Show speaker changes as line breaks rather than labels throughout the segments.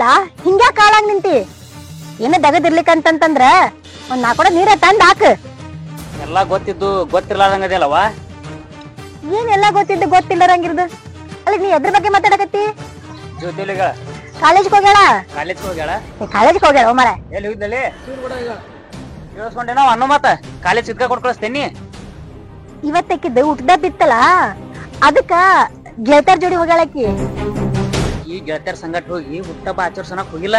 ಅಲ್ಲ ಹಿಂಗ್ಯಾ ಕಾಳಾಗ್ ನಿಂತಿ ಏನ ದಗದಿರ್ಲಿಕ್ಕಂತಂದ್ರ ಒಂದ್ ನಾಲ್ಕೊಡ ನೀರ ತಂದ್ ಹಾಕ್.
ಎಲ್ಲಾ ಗೊತ್ತಿದ್ದು ಗೊತ್ತಿರ್ಲಾರ್ದಂಗದಲ್ಲವ.
ಏನೆಲ್ಲಾ ಗೊತ್ತಿದ್ದು ಗೊತ್ತಿಲ್ಲರಂಗಿರ್ದು. ಅಲ್ಲ ನೀ ಎದ್ರ ಬಗ್ಗೆ ಮಾತಾಡಕತ್ತಿ?
ಜ್ಯೋತಿಲಿಗ
ಕಾಲೇಜ್ಗೆ ಹೋಗ್ಯಾಳ.
ಕಾಲೇಜ್ಗೆ ಹೋಗ್ಯಾಳ.
ಕಾಲೇಜ್ಗೆ ಹೋಗ್ಯಾಳ ಮರ.
ಎಲ್ಲಿ ಹೋಗಿದ್ದಲ್ಲಿ ಕೇಳಿಸ್ಕೊಂಡೆ ನಾವು ಅನ್ನೋ ಮಾತ ಕಾಲೇಜ್ ಸಿದ್ಕ ಕೊಟ್ ಕಳಿಸ್ತೇನಿ.
ಇವತ್ತಕ್ಕಿದ್ದು ಊಟದ ಬಿತ್ತಲ್ಲ ಅದಕ್ಕ ಗೆಳತಾರ್ ಜೋಡಿ ಹೋಗ್ಯಾಳಕಿ.
ಈ ಗೆಳತಿಯರ್ ಸಂಗಟ್ ಹೋಗಿ ಹುಟ್ಟಬ್ಬ ಆಚರಿಸೋಣಕ್ ಹೋಗಿಲ್ಲ,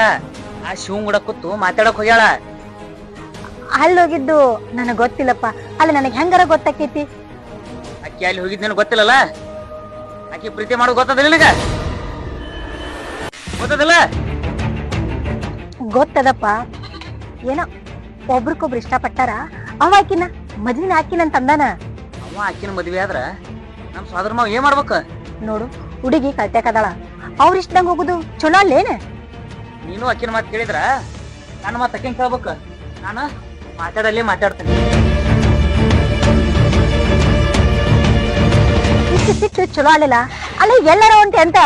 ಆ ಶಿವ್ ಕೂಡ ಕೂತು ಮಾತಾಡಕ್ ಹೋಗ್ಯಾಳ.
ಅಲ್ಲಿ ಹೋಗಿದ್ದು ನನಗ್ ಗೊತ್ತಿಲ್ಲಪ್ಪ. ಅಲ್ಲ ನನಗ್ ಹೆಂಗಾರ ಗೊತ್ತಾಕೈತಿ?
ಅಕ್ಕಿ ಅಲ್ಲಿ ಹೋಗಿದ್ ನಿನಗ್ ಗೊತ್ತಿಲ್ಲಲ್ಲ? ಆಕಿ ಪ್ರೀತಿ ಮಾಡೋದು ಗೊತ್ತದಿಲ್ಲ ನಿನಗ? ಗೊತ್ತದಿಲ್ಲ?
ಗೊತ್ತದಪ್ಪ. ಏನೋ ಒಬ್ರಿಗೊಬ್ರು ಇಷ್ಟಪಟ್ಟಾರ, ಅವ ಆಕಿನ ಮದ್ವಿನ ಹಾಕಿನಂತ ಅಂದಾನ.
ಅವ ಆಕಿನ ಮದ್ವೆ ಆದ್ರ ನಮ್ ಸೋದರ ಮಾವ ಏನ್ ಮಾಡ್ಬೇಕ?
ನೋಡು ಹುಡುಗಿ ಕಳ್ತ್ಯಾಕದಾಳ, ಅವ್ರ ಇಷ್ಟದಂಗ ಹೋಗುದು ಚಲೋ ಅಲ್ಲೇನ?
ನೀನು ಅಕ್ಕಿನ ಮಾತು ಕೇಳಿದ್ರ ನನ್ನ ಮಾತು ಅಕ್ಕಿನ ಕೇಳ್ಬೇಕ. ನಾನು ಮಾತಾಡಲ್ಲಿ ಮಾತಾಡ್ತೇನೆ.
ಇಷ್ಟು ಸಿಟ್ಟು ಚಲೋ ಅಲ್ಲಿಲ್ಲ. ಅಲ್ಲ ಎಲ್ಲಾರ ಹೊಂಟೆ ಅಂತ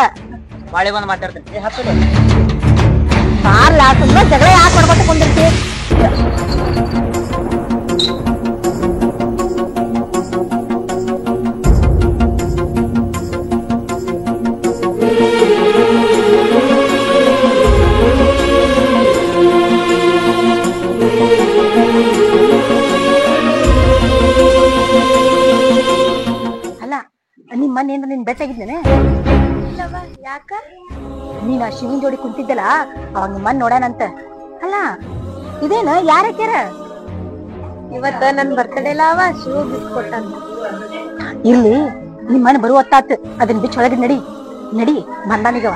ಬಾಳೆ ಬಂದು ಮಾತಾಡ್ತೇನೆ. ಹತ್ತದ
ಬಾರ್ಲಾ, ತುಂಬಾ ಜಗಳ ಯಾಕೆ ಮಾಡ್ಕೊತ ಕುಂದಿರ್ತಿ? ಅಲ್ಲ ನಿಮ್ ಮನೆ ಏನ್ರ ನಿನ್ ಬೆಟ್ಟಾಗಿದ್ದೇನೆ? ಯಾಕ? ನೀನ್ ಆ ಶಿವನ್ ಜೋಡಿ ಕುಂತಿದ್ದಲ್ಲ, ಅವಾಗ ನಿಮ್ಮ ಮನ್ ನೋಡ್ಯಾನಂತ. ಅಲ್ಲ ಇದೇನ ಯಾರ ಹಾಕ್ಯಾರ? ಇವತ್ತ ನನ್ ಬರ್ತಡೇ ಅವ, ಶಿವ ಗಿಫ್ಟ್ ಕೊಟ್ಟಂತ. ಇರ್ಲಿ, ನಿಮ್ ಮನ್ ಬರುವ ಹೊತ್ತಾತ್, ಅದನ್ ಬಿಚ್ಚ ಒಳಗೆ ನಡಿ ನಡಿ ಬಂದಾನಿಗವ.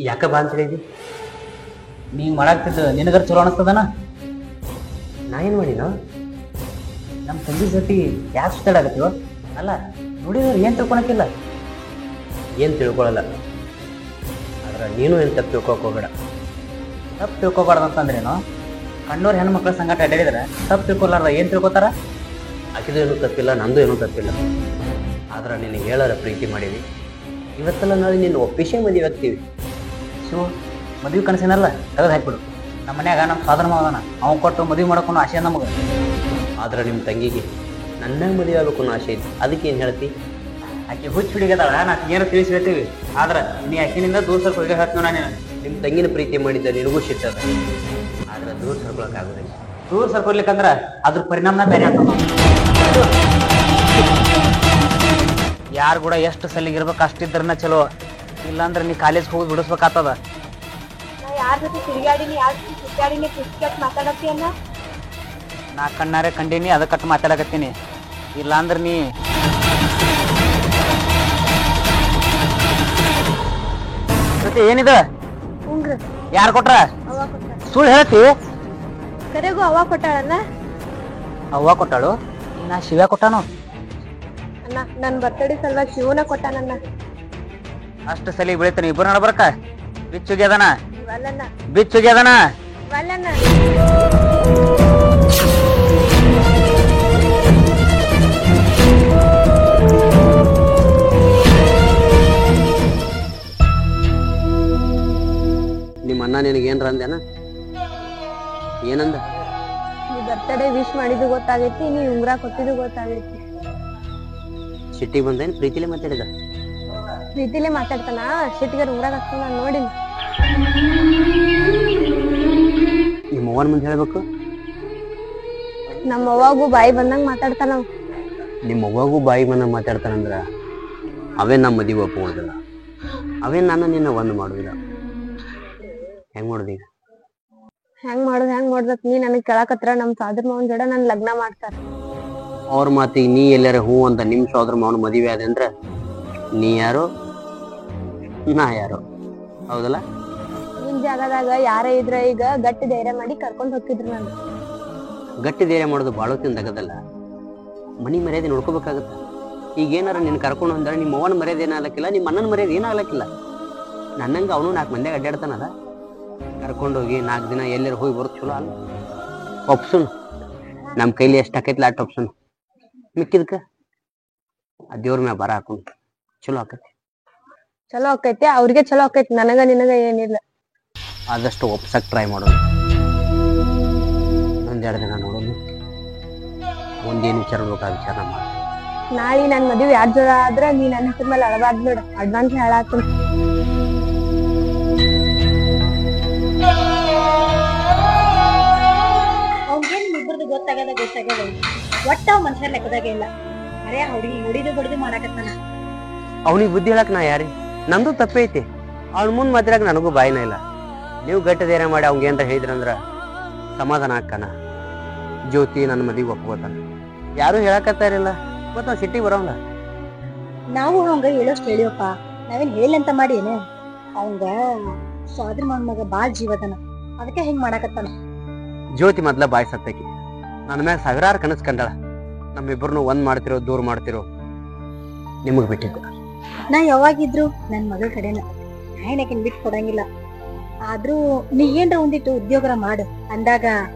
ಯಾಕ ಬಾ ಅಂತ ಹೇಳಿದಿ? ನೀ ಮಾಡಾಕ್ತಿದ್ದ ನಿನಗರ್ ಚಲೋ ಅನಸ್ತದನ? ನಾ ಏನ್ ಮಾಡಿನ? ನಮ್ಮ ತಂಗಿ ಜೊತೆ ಯಾಕೆ ಸುತ್ತಾಡಕತ್ತೀವ? ಅಲ್ಲ ನೋಡಿದ್ರೆ ಏನ್ ತಿಳ್ಕೊಳಕಿಲ್ಲ.
ಏನು ತಿಳ್ಕೊಳಲ್ಲ, ಆದ್ರೆ ನೀನು ಏನು ತಪ್ಪು ತಿಳ್ಕೊಕ್ ಹೋಗಬೇಡ.
ತಪ್ಪು ತಿಳ್ಕೊಬಾರ್ದು ಅಂತಂದ್ರೇನು? ಕಣ್ಣೂರ್ ಹೆಣ್ಮಕ್ಳ ಸಂಗಟ ಅಡ್ಡಾಡಿದ್ರೆ ತಪ್ಪು ತಿಳ್ಕೊಲಾರ್ದ ಏನ್ ತಿಳ್ಕೊತಾರ?
ಆಕಿದು ಏನೂ ತಪ್ಪಿಲ್ಲ, ನಂದು ಏನೂ ತಪ್ಪಿಲ್ಲ. ಆದ್ರೆ ನಿನಗೆ ಹೇಳಾರ ಪ್ರೀತಿ ಮಾಡೀವಿ, ಇವತ್ತೆಲ್ಲ ನಾಳೆ ನಿನ್ನ ಒಪ್ಪಿಸೇ ಮದುವೆ ಆಗ್ತೀವಿ.
ಶಿವ ಮದ್ವೆ ಕನಸಿನಲ್ಲ ತೆಗೆದು ಹಾಕ್ಬಿಡು. ನಮ್ಮ ಮನ್ಯಾಗ ನಮ್ಮ ಸಾಧನ ಮಾವನ ಅವ್ನು ಕೊಟ್ಟು ಮದುವೆ ಮಾಡ್ಕೊಂಡು ಆಸೆ ನಮಗೆ.
ಆದ್ರೆ ನಿಮ್ಮ ತಂಗಿಗೆ ನನ್ನ ಮದುವೆ ಆಗಬೇಕು ಅನ್ನೋ ಆಸೆ ಐತಿ, ಅದಕ್ಕೆ ಏನು ಹೇಳ್ತಿ?
ಆಕೆ ಹುಚ್ಚು ಹಿಡಿಗದಾಳ, ನಾವು ಏನು ತಿಳಿಸಿ ಹೇಳ್ತೀವಿ. ಆದ್ರೆ ನೀ ಆಕಿನಿಂದ ದೂರ ಸ್ವಲ್ಪ ಹೋಗಿ ಹೇಳ್ತೀವಿ. ನಾನು
ನಿಮ್ಮ ತಂಗಿನ ಪ್ರೀತಿ ಮಾಡಿದ್ದ ನಿನಗೂ ಸಿಟ್ಟದ, ಆದ್ರೆ ದೂರ ಸರ್ಕೊಳಕ್ಕಾಗೋದಿಲ್ಲ.
ದೂರ ಸರ್ಕೊಡ್ಲಿಕ್ಕಂದ್ರ ಅದ್ರ ಪರಿಣಾಮನ ಬೇರೆ ಆಗ್ತದ. ಯಾರು ಕೂಡ ಎಷ್ಟು ಸಲಿಗಿರ್ಬೇಕು ಅಷ್ಟಿದ್ರನ್ನ ಚಲೋ, ಇಲ್ಲಾಂದ್ರೆ ನೀ ಕಾಲೇಜ್ ಹೋಗಿ ಬಿಡಿಸ್ಬೇಕಾಗ್ತದ.
ಯಾರ ಜೊತೆ ತಿರುಗಾಡಿನಿ, ಯಾರ ಜೊತೆ ಸುತ್ತಾಡಿನಿ, ಪುಸ್ತಕ ಮಾತಾಡತ್ತೀಯನ್ನ?
ನಾ ಕಣ್ಣಾರೆ ಕಂಡೀನಿ, ಅದಕ್ಕಟ್ಟು ಮಾತಾಡಕತ್ತೀನಿ. ಇಲ್ಲಾಂದ್ರೆ ನೀ ಮತ್ತೆ ಏನಿದೆ? ಯಾರು ಕೊಟ್ರ? ಸುಳ್ಳು ಹೇಳ್ತಿ?
ಕರೆಗೂ ಅವ ಕೊಟ್ಟಾಳಲ್ಲ.
ಅವ್ವ ಕೊಟ್ಟಾಳು? ನಾ ಶಿವ ಕೊಟ್ಟಾನು?
ಅಣ್ಣ ನನ್ ಬರ್ತಡೇ ಸಲುವಾಗಿ ಶಿವನ ಕೊಟ್ಟಾನನ್ನ.
ಅಷ್ಟು ಸಲಿ ಬೆಳಿತಾನೆ ಇಬ್ಬರು ನಡಬರ್ಕ? ಬಿಚ್ಚುಗ್ಯದನ
ವಲ್ಲಣ್ಣ,
ಬಿಚ್ಚುಗ್ಯದನ
ವಲ್ಲಣ್ಣ.
ನಿಮ್ಮ ಅಣ್ಣ ನಿನಗೇನ್ರ ಅಂದೇನ? ಏನಂದ?
ನೀ ಬರ್ತಡೇ ವಿಶ್ ಮಾಡಿದ್ದು ಗೊತ್ತಾಗೈತಿ, ನೀ ಉಂಗ್ರ ಕೊಟ್ಟಿದ್ದು ಗೊತ್ತಾಗೈತಿ.
ಸಿಟ್ಟಿಗೆ ಬಂದೇನು ಪ್ರೀತಿಲೇ ಮಾತಾಡಿದ?
ಪ್ರೀತಿಲೇ ಮಾತಾಡ್ತಾನ, ಸಿಟ್ಟಿಗೆ ಉಂಗ್ರ ಹಾಕ್ತಾನ ನೋಡಿ.
ನಿಮ್ಮ ಅವ್ವನ ಮುಂದೆ ಹೇಳ್ಬೇಕು.
ನಮ್ಮ ಅವ್ವಾಗೂ ಬಾಯಿ ಬಂದಂಗ ಮಾತಾಡ್ತಾನ.
ನಿಮ್ಮ ಅವ್ವಾಗೂ ಬಾಯಿ ಬಂದಂಗ ಮಾತಾಡ್ತಾನಂದ್ರ ಅವೇನ್ ನಮ್ಮ ಮದುವೆ ಒಪ್ಕೊಳ್ಳೋದಿಲ್ಲ, ಅವೇನ್ ನಾನು ನಿನ್ನ ಒಂದು ಮಾಡೋದಿಲ್ಲ. ಹೆಂಗ್ ಮಾಡೋದು ಈಗ?
ಹೆಂಗ್ ಮಾಡೋದ್ ನೀ ನನಗ್ ಕೇಳಾಕತ್ರ ನಮ್ ಸಾದ್ರ ಮಾವನ್ ಜೋಡ ನನ್ ಲಗ್ನ ಮಾಡ್ತಾರ.
ಅವ್ರ ಮಾತಿಗೆ ನೀ ಎಲ್ಲಾರ ಹೂ ಅಂತ ನಿಮ್ ಸೋದರ ಮಾವನ ಮದುವೆ ಆದ ಅಂದ್ರ ನೀ ಯಾರೋ ನಾ ಯಾರೋ, ಹೌದಲ್ಲ?
ನಿಮ್ ಜಾಗದಾಗ ಯಾರೇ ಇದ್ರ ಈಗ ಗಟ್ಟಿ ಧೈರ್ಯ ಮಾಡಿ ಕರ್ಕೊಂಡ್ ಹೋಗ್ತಿದ್ರು. ನಾನು
ಗಟ್ಟಿ ಧೈರ್ಯ ಮಾಡೋದು ಬಾಳೋ ತಿಂದಾಗದಲ್ಲ, ಮನಿ ಮರ್ಯಾದೆ ನೋಡ್ಕೋಬೇಕಾಗತ್ತ. ಈಗ ಏನಾರ ನಿನ್ ಕರ್ಕೊಂಡು ಅಂದ್ರೆ ನಿಮ್ಮ ಅವ್ವನ ಮರ್ಯಾದೆ ಏನಾಗಲಿಕ್ಕಿಲ್ಲ, ನಿಮ್ಮ ಅಣ್ಣನ ಮರ್ಯಾದೆ ಏನಾಗಲಿಕ್ಕಿಲ್ಲ. ನನ್ನಂಗೆ ಅವನು 4 ಮಂದಿಯಾಗ ಅಡ್ಡಾಡ್ತಾನಲ್ಲ, ಕರ್ಕೊಂಡೋಗಿ 4 ದಿನ ಎಲ್ಲರೂ ಹೋಗಿ ಬರೋದು ಚಲೋ ಅಲ್ಲ. ಒಪ್ಸುನ್, ನಮ್ಮ ಕೈಲಿ ಎಷ್ಟು ಆಕೈತಿಲ್ಲ ಅಷ್ಟು ಒಪ್ಸುನ್. ಮಿಕ್ಕಿದ್ಕ ಆ ದೇವ್ರ ಮ್ಯಾಗ ಬರ ಹಾಕೊಂಡು ಚಲೋ ಆಕೈತಿ.
ಚಲೋ ಆಕೈತಿ, ಅವ್ರಿಗೆ ಚಲೋ ಆಕೈತಿ, ನನಗ ನಿನಗ ಏನಿಲ್ಲ.
ಆದಷ್ಟು ಒಪ್ಸಕ್ ಟ್ರೈ ಮಾಡೋದು. 1-2 ದಿನ ನೋಡೋದು, ಮುಂದೇನು ವಿಚಾರ ಬೇಕಾದ ವಿಚಾರ ಮಾಡಿ.
ನಾಳೆ ನನ್ ಮದ್ವಿ ಯಾರ್ ಜೋರ ಆದ್ರ ನೀ ನನ್ನ ಹೆಸರ ಮೇಲೆ ಅಳಬಾರ್ದು ನೋಡ, ಅಡ್ವಾನ್ಸ್ ಹೇಳಾತೀನಿ.
ಅವ್ಗೇನ್ ಇಬ್ಬರದು ಗೊತ್ತಾಗ್ಯದ ಒಟ್ಟ ಅವ್ ಮನುಷ್ಯರ ಲೆಕ್ಕದಾಗೆ ಇಲ್ಲ. ಅರೇ ಹುಡುಗಿ ಹುಡಿದು ಬಡ್ದು ಮಾಡಾಕತ್ತಾನ.
ಅವನಿಗೆ ಬುದ್ಧಿ ಹೇಳಕ್ ನಾ ಯಾರಿ? ನಂದು ತಪ್ಪೈತಿ. ಅವ್ನ ಮುಂದ್ ಮಾತಾಡಕ್ ನನಗೂ ಬಾಯಿನ ಇಲ್ಲ. ನೀವು ಗಟ್ಟ ಧೈರ್ಯ ಮಾಡಿ ಅವ್ಗೆ ಏನಾರ ಹೇಳಿದ್ರಂದ್ರ ಸಮಾಧಾನ ಆಕ್ಕನ. ಜ್ಯೋತಿ ನನ್ನ ಮದಿಗೆ ಒಪ್ಕೋತಾನ. ಯಾರು ಹೇಳಕತ್ತಾರಿಲ್ಲ, ಮತ್ತ ಅವ್ನು ಸಿಟ್ಟಿಗೆ ಬರೋಂಗ.
ನಾವು ಅವಂಗ ಹೇಳೋಷ್ಟು ಹೇಳಿವಪ್ಪ, ನಾವೇನ್ ಹೇಳಂತ ಮಾಡಿ ಏನು. ಅವಂಗ ಸ್ವಾದ್ರ ಮಗ ಬಾಳ್ ಜೀವದನ, ಅದಕ್ಕೆ ಹಿಂಗ್ ಮಾಡಾಕತ್ತಾನ.
ಜ್ಯೋತಿ ಮೊದ್ಲ ಬಾಯಿ ಸತ್ತಕಿ ನನ್ನ ಮ್ಯಾಗ ಸಾವಿರಾರು ಕನಸು ಕಂಡಳ. ನಮ್ಮಿಬ್ಬರನ್ನು ಒಂದ್ ಮಾಡ್ತಿರೋ ದೂರ ಮಾಡ್ತಿರೋ ನಿಮಗ್ ಬಿಟ್ಟಿದ್ದ.
ನಾ ಯಾವಾಗಿದ್ರು ನನ್ ಮಗಳ ಕಡೆನ, ನಾಯನಕಿನ್ ಬಿಟ್ಟು ಕೊಡಂಗಿಲ್ಲ. ಆದ್ರೂ ನೀ ಏನ್ರ ಒಂದಿಟ್ಟು ಉದ್ಯೋಗರ ಮಾಡು ಅಂದಾಗ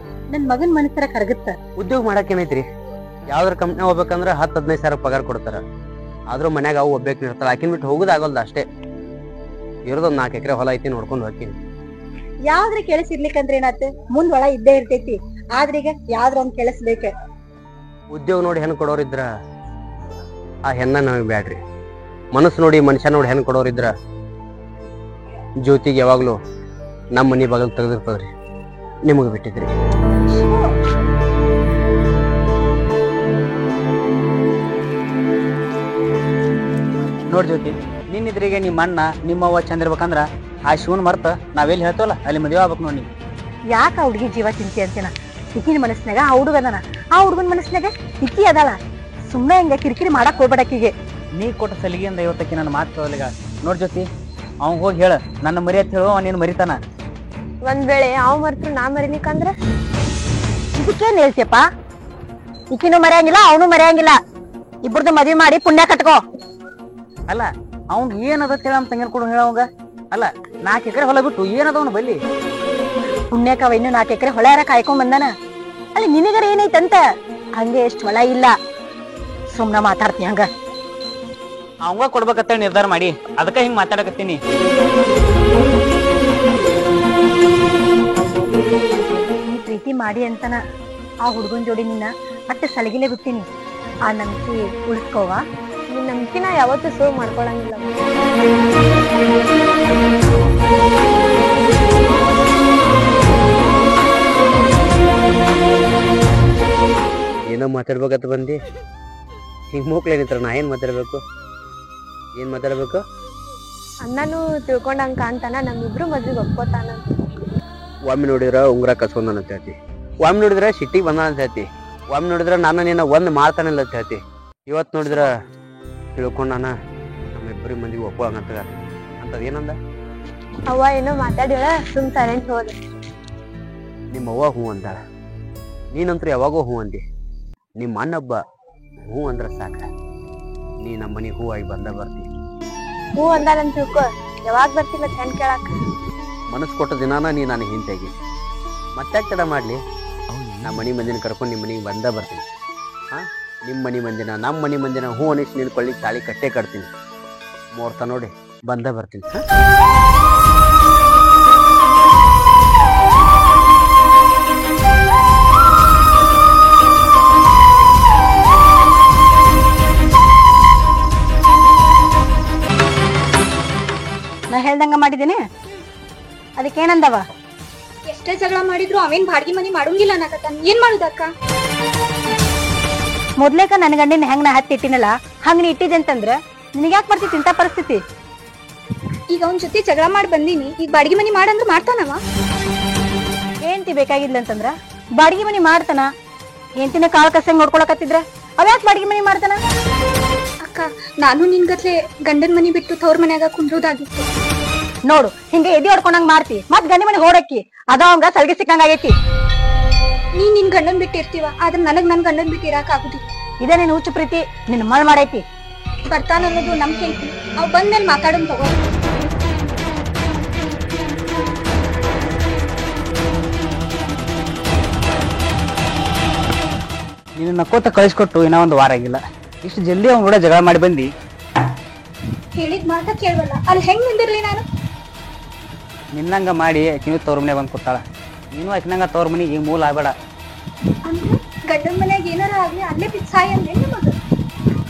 ನನ್ ಮಗನ್ ಮನಸ್ಸರ ಕರಗುತ್ತ.
ಉದ್ಯೋಗ ಮಾಡಕ್ ಏನೈತ್ರಿ? ಯಾವ್ದಾರ ಕಂಪ್ನಿ ಹೋಗ್ಬೇಕಂದ್ರ 10-15 ಸಾವಿರ ಪಗಾರ ಕೊಡ್ತಾರ. ಆದ್ರೂ ಮನ್ಯಾಗ ಅವು ಒಬ್ಬೇಕು ಇರ್ತಾರ. ಆಕಿನ್ ಬಿಟ್ಟು ಹೋಗುದಾಗಲ್ದ ಅಷ್ಟೇ. ಇರೋದೊಂದ್ 4 ಎಕರೆ ಹೊಲ ಐತಿ, ನೋಡ್ಕೊಂಡು ಹೋಗ್ತೀನಿ.
ಯಾವ್ದ್ರ ಕೆಲಸ ಇರ್ಲಿಕ್ಕಂದ್ರ ಏನಾತ, ಮುಂದ್ ಒಳ ಇದ್ದೇ ಇರ್ತೈತಿ. ಆದ್ರೀಗ ಯಾವ್ದ್ರ ಒಂದ್ ಕೆಲಸ ಬೇಕ.
ಉದ್ಯೋಗ ನೋಡಿ ಹೆಣ್ ಕೊಡೋರಿದ್ರ ಆ ಹೆಣ್ಣ ನಮಗ್ ಬ್ಯಾಡ್ರಿ. ಮನಸ್ಸು ನೋಡಿ ಮನುಷ್ಯ ನೋಡಿ ಹೆಣ್ ಕೊಡೋರಿದ್ರ ಜ್ಯೋತಿಗೆ ಯಾವಾಗ್ಲೂ ನಮ್ಮ ಮನಿ ಬಾಗಲ್ ತೆಗೆದಿರ್ತದ್ರಿ. ನಿಮಗ್ ಬಿಟ್ಟಿದ್ರಿ.
ನೋಡ್ ಜ್ಯೋತಿ, ನಿನ್ನಿದ್ರಿಗೆ ನಿಮ್ಮ ಅಣ್ಣ ನಿಮ್ಮವ್ವ ಚಂದ ಇರ್ಬೇಕಂದ್ರ ಆ ಶಿವನ್ ಮರ್ತ ನಾವೆಲ್ಲಿ ಹೇಳ್ತವಲ್ಲ ಅಲ್ಲಿ ಮದುವೆ ಆಗ್ಬೇಕು ನೋಡಿ.
ಯಾಕ ಹುಡುಗಿ ಜೀವ ಚಿಂತೆ ಅಂತೀನ? ಇಕ್ಕಿನ ಮನಸ್ನಾಗ ಆ ಹುಡುಗ ಅದಾನ, ಆ ಹುಡುಗನ ಮನಸ್ನಾಗ ಇಕ್ಕಿ ಅದಾಳ. ಸುಮ್ಮನೆ ಹಿಂಗ ಕಿರಿಕಿರಿ ಮಾಡಕ್ ಹೋಗ್ಬೇಡಕ್ಕಿಗೆ.
ನೀ ಕೊಟ್ಟ ಸಲಿಗೆಯಿಂದ ಇವತ್ತಕ್ಕೆ ನನ್ನ ಮಾತು ಕೇಳಲಿಗ. ನೋಡ್ ಜ್ಯೋತಿ, ಅವ್ನ್ ಹೋಗಿ ಹೇಳ ನನ್ನ ಮರಿ ಅಂತ ಹೇಳುವ, ನೀನು ಮರಿತಾನ.
ಒಂದ್ ವೇಳೆ ಅವ್ ಮರ್ತ್ರು ನಾ ಮರಿಲಿಕ್ಕಂದ್ರ
ಇದಕ್ಕೇನ್ ಹೇಳ್ತಿಯಪ್ಪ? ಇಕ್ಕಿನೂ ಮರೆಯಂಗಿಲ್ಲ, ಅವನು ಮರೆಯಂಗಿಲ್ಲ. ಇಬ್ಬರದು ಮದ್ವಿ ಮಾಡಿ ಪುಣ್ಯ ಕಟ್ಕೋ.
ಅಲ್ಲ ಅವ್ನ್ ಏನದ ಹೇಳ ಅಂತ ತಂಗಿನ ಕೊಡು ಹೇಳವಂಗ. ಅಲ್ಲ 4 ಎಕರೆ ಹೊಲ ಬಿಟ್ಟು ಏನದ ಅವ್ನು ಬಲ್ಲಿ?
ಪುಣ್ಯಕವ ಇನ್ನು 4 ಎಕರೆ ಹೊಳ್ಯಾರ ಕಾಯ್ಕೊಂಡ್ ಬಂದಾನ. ಅಲ್ಲಿ ನಿನಗರ ಏನೈತಂತ? ಹಂಗೆ ಎಷ್ಟ್ ಹೊಲ ಇಲ್ಲ, ಸುಮ್ನ ಮಾತಾಡ್ತಿ ಹಂಗ.
ಅವಂಗ ಕೊಡ್ಬೇಕಂತ ನಿರ್ಧಾರ ಮಾಡಿ ಅದಕ್ಕ ಹಿಂಗ್ ಮಾತಾಡಕತ್ತೀನಿ.
ನೀ ಪ್ರೀತಿ ಮಾಡಿ ಅಂತನ ಆ ಹುಡುಗನ್ ಜೋಡಿ ನಿನ್ನ ಮತ್ತೆ ಸಲಗಿಲೆ ಬಿಡ್ತೀನಿ. ಆ ನಂಬಿಕೆ ಉಳಿಸ್ಕೋವ.
ನಿನ್ ನಂಬಿಕೆನ ಯಾವತ್ತೂ ಸುಳ್ಳು ಮಾಡ್ಕೊಳಂಗಿಲ್ಲ.
ಏನೋ ಮಾತಾಡ್ಬೇಕಂತ ಬಂದಿ, ಹಿಂಗ್ ಮೂಕ್ಲೇನಿತ್ರ ನಾ ಏನ್ ಮಾತಾಡ್ಬೇಕು?
ಅಣ್ಣನು ತಿಳ್ಕೊಂಡಂಗ ಕಾಣ್ತಾನ, ನಮ್ಮಿಬ್ರು ಮದ್ವಿಗೆ ಒಪ್ಕೋತಾನ.
ಒಮ್ಮೆ ನೋಡಿದ್ರ ಉಂಗ್ರ ಕಸ್ಕೊಂಡಾನ ಅಂತ ಹೇಳ್ತಿ, ಒಮ್ಮೆ ನೋಡಿದ್ರ ಸಿಟ್ಟಿಗೆ ಬಂದಾನ ಅಂತ ಹೇಳ್ತಿ, ಒಮ್ಮೆ ನೋಡಿದ್ರ ನಾನು ನಿನ್ನ ಒಂದ್ ಮಾಡ್ತಾನಿಲ್ಲ ಅಂತ ಹೇಳ್ತಿ. ಇವತ್ ನೋಡಿದ್ರ ತಿಳ್ಕೊಂಡಾನ ನಮ್ಮಿಬ್ಬರಿ ಮಂದಿಗೆ ಒಪ್ಪುವಂಗಂತ ಅಂತದೇನಂದ?
ಅವ್ವ ಏನೋ ಮಾತಾಡಿಳ, ಸುಮ್ ಸೈಲೆಂಟ್ ಹೋದ.
ನಿಮ್ಮ ಅವ್ವ ಹೂ ಅಂದಾಳ, ನೀನಂತೂ ಯಾವಾಗೋ ಹೂ ಅಂದಿ. ನಿಮ್ಮ ಅಣ್ಣಬ್ಬ ಹೂ ಅಂದ್ರ ಸಾಕ, ನೀ ನಮ್ಮ ಮನೆಗೆ ಹೂ ಆಗಿ ಬಂದ ಬರ್ತಿ.
ಹೂ ಅಂದಾನಂತ ತಿಳ್ಕೊ, ಯಾವಾಗ ಬರ್ತಿಲ್ಲ ಹೆಣ್ ಕೇಳಾಕ.
ಮನಸ್ಸು ಕೊಟ್ಟ ದಿನಾನ ನೀ ನಾನು ಹಿಂತೆಗಿ. ಮತ್ತೆ ತಡ ಮಾಡ್ಲಿ, ನಮ್ಮ ಮನೆ ಮಂದಿನ ಕರ್ಕೊಂಡು ನಿಮ್ಮ ಮನೆಗೆ ಬಂದ ಬರ್ತೀನಿ. ನಿಮ್ಮ ಮನೆ ಮಂದಿನ ನಮ್ಮ ಮನೆ ಮಂದಿನ ಹೂ ಅನಿಸಿ ನಿನ್ಕೊಳ್ಳಿ ತಾಳಿ ಕಟ್ಟೆ ಕಟ್ತೀನಿ. ಮುಹೂರ್ತ ನೋಡಿ ಬಂದ ಬರ್ತೀನಿ.
ನಾ ಹೇಳ್ದಂಗ ಮಾಡಿದ್ದೇನೆ, ಅದಕ್ಕೇನಂದವ?
ಎಷ್ಟೇ ಜಗಳ ಮಾಡಿದ್ರು ಅವೇನ್ ಬಾಡ್ಗಿ ಮನಿ ಮಾಡೋಂಗಿಲ್ಲ ಅನ್ನಕತ್ತಾನ. ಏನ್ ಮಾಡುದಕ್ಕ?
ಮೊದ್ಲೇಕ ನನ್ ಗಂಡಿನ ಹೆಂಗ್ ನಾ ಹತ್ತಿ ಇಟ್ಟಿನಲ್ಲ ಹಂಗ ನೀ ಇಟ್ಟಿದೆ ಅಂತಂದ್ರ ನಿನಗ್ಯಾಕ್ ಬರ್ತಿತ್ತು ಇಂಥ ಪರಿಸ್ಥಿತಿ?
ಈಗ ಅವನ್ ಜೊತೆ ಜಗಳ ಮಾಡಿ ಬಂದೀನಿ, ಈಗ ಬಾಡ್ಗಿ ಮನಿ ಮಾಡಂದ್ರ ಮಾಡ್ತಾನವ.
ಏಂತಿ ಬೇಕಾಗಿದ್ಲ ಅಂತಂದ್ರ ಬಾಡಿಗೆ ಮನಿ ಮಾಡ್ತಾನ. ಏಂತಿನ ಕಾಳ್ ಕಸಂಗ್ ನೋಡ್ಕೊಳಕತ್ತಿದ್ರ ಅವ್ಯಾಕ್ ಬಾಡಿಗೆ ಮನಿ ಮಾಡ್ತಾನ?
ಅಕ್ಕ, ನಾನು ನಿನ್ ಗತ್ಲೆ ಗಂಡನ್ ಮನಿ ಬಿಟ್ಟು ತವ್ರ ಮನ್ಯಾಗ ಕುಂದ್ರೋದಾಗಿತ್ತು.
ನೋಡು, ಹಿಂಗೆ ಎದಿ ಹೊಡ್ಕೊಂಡಂಗ್ ಮಾಡ್ತಿ, ಮತ್ ಗಂಡಿ ಮನಿ ಹೊಡಕ್ಕಿ ಅದ ಅವಂಗ ಸಲ್ಗಿ ಸಿಕ್ಕಂಗ ಆಗೈತಿ.
ನೀ ನಿನ್ ಗಂಡನ್ ಬಿಟ್ಟು ಇರ್ತೀವ, ಆದ್ರ ನನಗ್ ನನ್ ಗಂಡನ್ ಬಿಟ್ಟು ಇರಾಕ ಆಗುದಿಲ್ಲ.
ಇದೇ ನಿನ್ ಹುಚ್ಚು ಪ್ರೀತಿ ನಿನ್ ಮಳ್ ಮಾಡೈತಿ.
ಬರ್ತಾನ ಅನ್ನೋದು ನಮ್ಗೆ ಐತಿ, ಅವ್ ಬಂದ್ಮೇಲೆ ಮಾತಾಡೋನ್ ತಗೋ.
ನೀನು ನಕ್ಕೋತ ಕಳಿಸ್ಕೊಟ್ಟು ಇನ್ನೂ ಒಂದು ವಾರ ಆಗಿಲ್ಲ, ಇಷ್ಟು ಜಲ್ದಿ ಅವ್ನ ಕೂಡ ಜಗಳ ಮಾಡಿ ಬಂದು.
ಹೇಳಿದ ಮಾತ ಕೇಳವಲ್ಲ, ಅಲ್ಲಿ ಹೆಂಗ್ ನಿಂದಿರ್ಲಿ ನಾನು?
ನಿನ್ನಂಗ ಮಾಡಿ ಆಕಿನೂ ತವ್ರ ಮನೆ ಬಂದು ಕೂತಾಳ. ನೀನು ಆಕಿನಂಗ ತವ್ರ ಮನೆಗೆ ಈಗ ಮೂಲ ಆಗಬೇಡ.
ಅಂದ್ರೆ ಗಂಡನ ಮನ್ಯಾಗ ಏನಾರ ಆಗ್ಲಿ ಅಲ್ಲೇ ಬಿದ್ದು ಸಾಯಿ ಅಂದ್ರೆ ನಮಗ.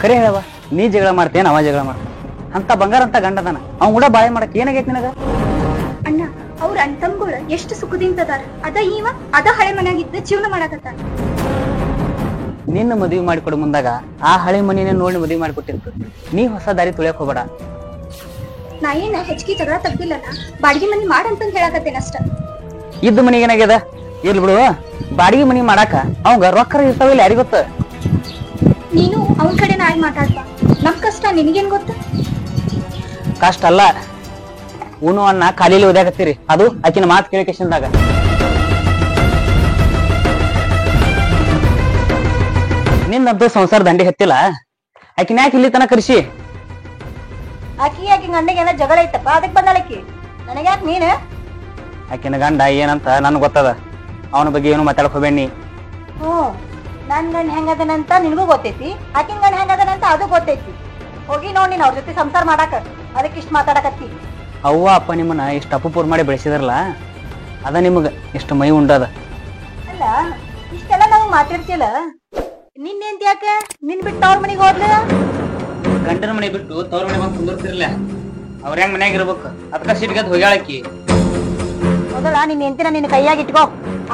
ಕರೆ ಹೇಳವ, ನೀ ಜಗಳ ಮಾಡ್ತೇನ ಅವ ಜಗಳ ಮಾಡ್ತಾನ? ಅಂತ ಬಂಗಾರ ಅಂತ ಗಂಡದನ ಅವ್ನ ಕೂಡ ಬಾಳೆ ಮಾಡಕ್ ಏನಾಗೈತಿ ನಿನಗ?
ಅಣ್ಣ, ಅವ್ರ ಅಣ್ತಮ್ಗಳು ಎಷ್ಟು ಸುಖದಿಂದ ಅದಾರ. ಅದ ಇವ ಅದ ಹಳೆ ಮನ್ಯಾಗಿದ್ದ ಜೀವನ ಮಾಡಕತ್ತಾನ.
ನಿನ್ನ ಮದುವೆ ಮಾಡಿಕೊಡು ಮುಂದಾಗ ಆ ಹಳೆ ಮನಿನ ನೋಡಿ ಮದುವೆ ಮಾಡಿಕೊಟ್ಟಿರ್ತು. ನೀ ಹೊಸ ದಾರಿ ತುಳಿಯಕ್ ಹೋಗ್ಬೇಡ.
ನಾ ಏನ ಹೆಚ್ಚಿಗೆ ಜಗಳ ತೆಗ್ದಿಲ್ಲಣ್ಣ, ಬಾಡಿಗೆ ಮನಿ ಮಾಡಂತಂದ್ ಹೇಳಕತ್ತೇನ ಅಷ್ಟ.
ಇದ್ದ ಮನಿಗೆ ಏನಾಗ್ಯದ? ಇರ್ಲಿ ಬಿಡು, ಬಾಡಿಗೆ ಮನಿ ಮಾಡಾಕ ಅವಂಗ ರೊಕ್ಕ ಇರ್ತಾವಿಲ್ಲ ಯಾರಿಗ ಗೊತ್ತ?
ನೀನು ಅವನ್ ಕಡೆ ನಾಯಿ ಮಾತಾಡ್ಬಾ, ನಮ್ ಕಷ್ಟ ನಿನಗೇನ್ ಗೊತ್ತ?
ಕಷ್ಟ ಅಲ್ಲ, ಉಣ್ಣು ಅನ್ನ ಖಾಲಿಲಿ ಓದಾಕತ್ತೀರಿ, ಅದು ಆಕಿನ ಮಾತು ಕೇಳಿಕೆಶನ್ದಾಗ. ನಿನ್ನದ್ದು ಸಂಸಾರ ದಂಡಿ ಹತ್ತಿಲ್ಲ, ಆಕಿನ ಯಾಕೆ ಇಲ್ಲಿ ತನಕ ಕರ್ಸಿ?
ಆಕಿ ಗಂಡಗೆ ಏನೋ ಜಗಳ ಐತಪ್ಪ, ಅದಕ್ಕೆ ಬಂದಾಳಕಿ. ನನಗ್ಯಾಕ ನೀನ್?
ಆಕಿನ ಗಂಡ ಏನಂತ ನನ್ಗೆ ಗೊತ್ತದ, ಅವನ ಬಗ್ಗೆ ಏನು ಮಾತಾಡಕ್ ಹೋಗ್ಬೇಡಿ.
ನನ್ ಗಂಡ ಹೆಂಗದನಂತ ನಿನಗೂ ಗೊತ್ತೈತಿ, ಆಕಿನ ಗಂಡ ಹೆಂಗದನಂತ ಅದು ಗೊತ್ತೈತಿ. ಹೋಗಿ ನೋಡ್ ನೀನ್ ಅವ್ರ ಜೊತೆ ಸಂಸಾರ ಮಾಡಾಕ, ಅದಕ್ಕೆ ಇಷ್ಟ ಮಾತಾಡಕತ್ತಿ.
ಅವ್ವ ಅಪ್ಪ ನಿಮ್ಮನ್ನ ಇಷ್ಟ ಅಪ್ಪುಪೂರ್ ಮಾಡಿ ಬೆಳೆಸಿದಾರಲ್ಲ, ಅದ ನಿಮಗ ಇಷ್ಟು ಮೈ ಉಂಡದ.
ಅಲ್ಲ, ಇಷ್ಟೆಲ್ಲ ನಾವು ಮಾತಾಡ್ತಿಲ್ಲ, ನಿನ್ನೇಂತ ಯಾಕ ನಿನ್ ಬಿಟ್ಟು ಅವ್ರ ಮನೆಗೆ ಹೋದ್ಲ?
ಗಂಡನ ಮನೆ ಬಿಟ್ಟು ತವ್ರ ಮನೆ ಬಂದು ಕುಂದಿರ್ತಿರ್ಲ, ಅವ್ರ ಹೆಂಗ್ ಮನ್ಯಾಗ ಇರ್ಬೇಕು, ಅದಕ್ಕ ಸಿಟ್ಗದ್ ಹೋಗ್ಯಾಳಕಿ.
ಮೊದಲ ನಿನ್ ಹೆಂಡತಿನ ನಿನ್ನ ಕೈಯಾಗ ಇಟ್ಕೋ,